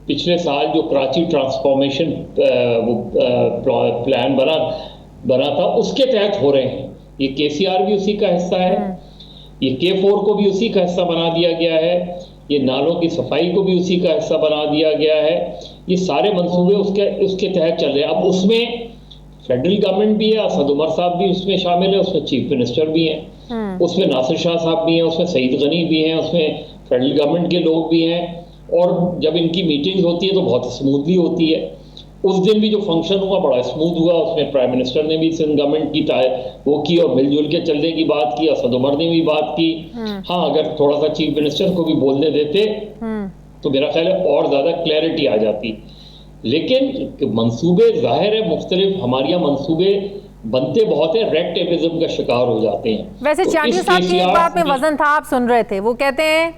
पिछले साल जो कराची ट्रांसफॉर्मेशन प्लान बना था उसके तहत हो रहे हैं। ये KCR भी उसी का हिस्सा है, ये K4 को भी उसी का हिस्सा बना दिया गया है, ये नालों की सफाई को भी उसी का हिस्सा बना दिया गया है। ये सारे मंसूबे उसके तहत चल रहे हैं। अब उसमें फेडरल गवर्नमेंट भी है, असद उमर साहब भी उसमें शामिल है, उसमें चीफ मिनिस्टर भी हैं, उसमें नासिर शाह साहब भी हैं, उसमें सईद गनी भी हैं, उसमें फेडरल गवर्नमेंट के लोग भी हैं। और जब इनकी मीटिंग्स होती है तो बहुत स्मूथली होती है। उस दिन भी जो फंक्शन हुआ बड़ा स्मूथ हुआ, उसमें प्राइम मिनिस्टर ने भी सिंध गवर्नमेंट की वो की और मिलजुल के चलने की बात की, असद उमर ने भी बात की। हाँ, अगर थोड़ा सा चीफ मिनिस्टर को भी बोलने देते तो मेरा ख्याल है और ज़्यादा क्लैरिटी आ जाती। लेकिन मंसूबे ज़ाहिर है मुख्तलिफ, हमारे यहाँ मंसूबे बनते बहुत है, रेड टेपिज्म का शिकार हो जाते हैं। वैसे चांडिया साहब की एक बात में वजन था, आप सुन रहे थे, वो कहते हैं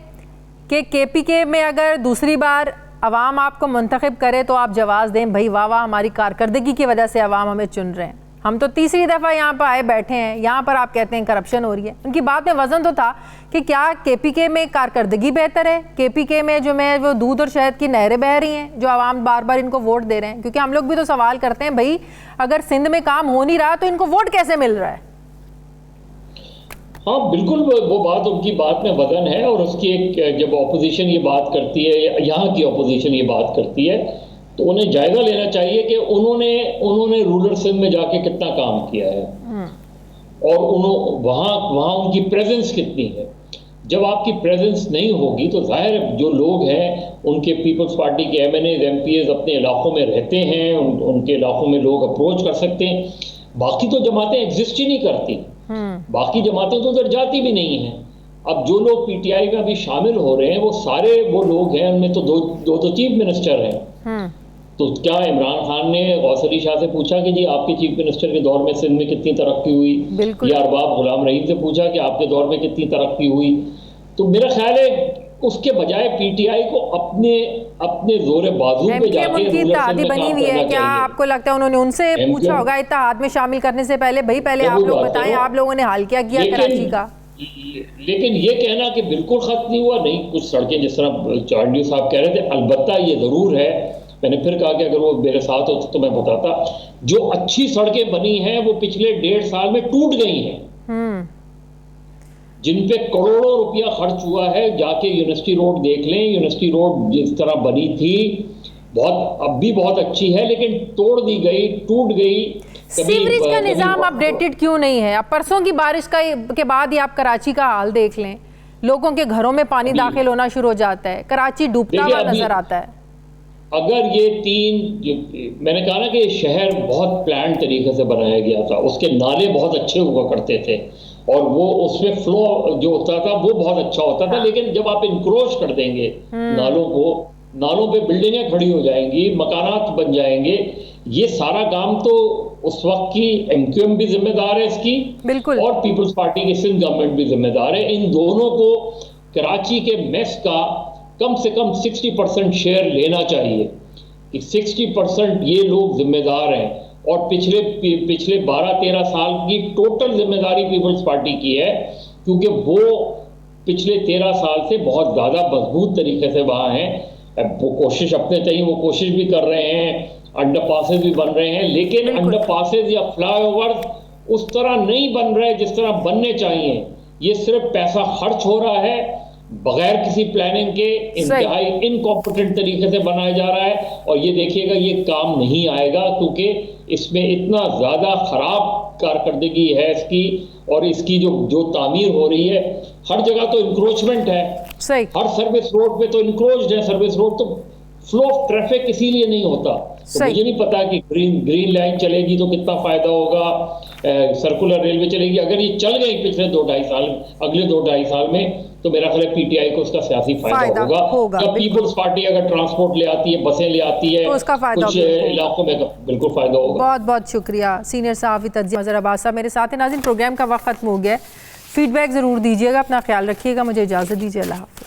कि KPK में अगर दूसरी बार अवाम आपको मुंतखब करे तो आप जवाब दें, भाई वाह वाह हमारी कारकर्दगी की वजह से अवाम हमें चुन रहे हैं, हम तो तीसरी दफ़ा यहाँ पर आए बैठे हैं, यहाँ पर आप कहते हैं करप्शन हो रही है। उनकी बात में वजन तो था कि क्या KPK में कारकर्दगी बेहतर है, KPK में जो मैं वो दूध और शहद की नहरें बह रही हैं जो आवाम बार बार इनको वोट दे रहे हैं? क्योंकि हम लोग भी तो सवाल करते हैं, भाई अगर सिंध में काम हो नहीं रहा तो इनको वोट कैसे मिल रहा है? हाँ, बिल्कुल, वो बात उनकी बात में वजन है। और उसकी एक जब ऑपोजिशन ये बात करती है, यहाँ की ऑपोजिशन ये बात करती है, तो उन्हें जायजा लेना चाहिए कि उन्होंने रूरल सिंध में जाके कितना काम किया है और वहाँ उनकी प्रेजेंस कितनी है। जब आपकी प्रेजेंस नहीं होगी तो जाहिर है जो लोग हैं उनके पीपल्स पार्टी के MNAs MPs अपने इलाकों में रहते हैं, उनके इलाकों में लोग अप्रोच कर सकते हैं। बाकी तो जमातें एग्जिस्ट ही नहीं करती, बाकी जमातें तो उधर जाती भी नहीं हैं। अब जो लोग PTI में अभी शामिल हो रहे हैं वो सारे वो लोग हैं, उनमें तो दो चीफ मिनिस्टर हैं। तो क्या इमरान खान ने गौसर अली शाह से पूछा कि जी आपके चीफ मिनिस्टर के दौर में सिंध में कितनी तरक्की हुई, या अरबाब गुलाम रहीम से पूछा कि आपके दौर में कितनी तरक्की हुई? तो मेरा ख्याल है उसके बजाय PTI को अपने जोरे बाजू पे जाके इत्तेहादी बनी हुई है। क्या आपको लगता है उन्होंने उनसे पूछा होगा इत्तेहाद में शामिल करने से पहले, भाई पहले आप लोग बताएं आप लोगों ने हाल क्या किया कराची का? लेकिन ये कहना कि बिल्कुल खत्म नहीं हुआ, नहीं, कुछ सड़कें जिस तरह चांडिया साहब कह रहे थे, अलबत्ता ये जरूर है, मैंने फिर कहा कि अगर वो मेरे साथ होते तो मैं बताता, जो अच्छी सड़कें बनी हैं वो पिछले 1.5 साल में टूट गई हैं, जिन पे करोड़ों रुपया खर्च हुआ है। जाके यूनिवर्सिटी रोड देख लें, यूनिवर्सिटी रोड जिस तरह बनी थी अब भी बहुत अच्छी है, लेकिन तोड़ दी गई, टूट गई। सीवरेज का निजाम अपडेटेड क्यों नहीं है? अब परसों की बारिश के बाद ही आप कराची का हाल देख लें, लोगों के घरों में पानी दाखिल होना शुरू हो जाता है, कराची डूबता हुआ नजर आता है। अगर मैंने कहा ना कि शहर बहुत प्लान तरीके से बनाया गया था, उसके नाले बहुत अच्छे हुआ करते थे और वो उसमें फ्लो जो होता था वो बहुत अच्छा होता था। लेकिन जब आप इंक्रोच कर देंगे नालों पे बिल्डिंगें खड़ी हो जाएंगी, मकानात बन जाएंगे, ये सारा काम तो उस वक्त की MQM भी जिम्मेदार है इसकी, बिल्कुल, और पीपल्स पार्टी की सिंध गवर्नमेंट भी जिम्मेदार है। इन दोनों को कराची के मेस का कम से कम 60% शेयर लेना चाहिए। कि 60% ये लोग जिम्मेदार हैं और पिछले 12-13 साल की टोटल जिम्मेदारी पीपल्स पार्टी की है, क्योंकि वो पिछले 13 साल से बहुत ज़्यादा मजबूत तरीके से वहाँ हैं। वो कोशिश अपने चाहिए, वो कोशिश भी कर रहे हैं, अंडर पासेज भी बन रहे हैं, लेकिन अंडर पासेज या फ्लाईओवर उस तरह नहीं बन रहे जिस तरह बनने चाहिए। ये सिर्फ पैसा खर्च हो रहा है बगैर किसी प्लानिंग के, इंतहाई इनकॉम्पिटेंट तरीके से बनाया जा रहा है। और ये देखिएगा ये काम नहीं आएगा, क्योंकि इसमें इतना ज़्यादा खराब कारकर्दगी है इसकी, और इसकी जो तामीर हो रही है, हर जगह तो इंक्रोचमेंट है, हर सर्विस रोड पे तो इंक्रोच्ड है सर्विस रोड, तो फ्लो ऑफ ट्रैफिक इसीलिए नहीं होता। तो मुझे नहीं पता कि ग्रीन लाइन चलेगी तो कितना फायदा होगा, सर्कुलर रेलवे चलेगी, अगर ये चल गई पिछले 2-2.5 साल, अगले 2-2.5 साल में, तो मेरा ख्याल है पीटीआई को उसका सियासी फायदा होगा। जब पीपल्स पार्टी अगर ट्रांसपोर्ट ले आती है, बसें ले आती है, तो कुछ इलाकों में बिल्कुल फायदा होगा। बहुत बहुत शुक्रिया सीनियर सहाफ़ी तज्ज़िया अज़हर अब्बास साहब मेरे साथ हैं। नाज़रीन, प्रोग्राम का वक्त खत्म हो गया, फीडबैक ज़रूर दीजिएगा, अपना ख्याल रखिएगा, मुझे इजाज़त दीजिए, अल्लाह हाफ़िज़।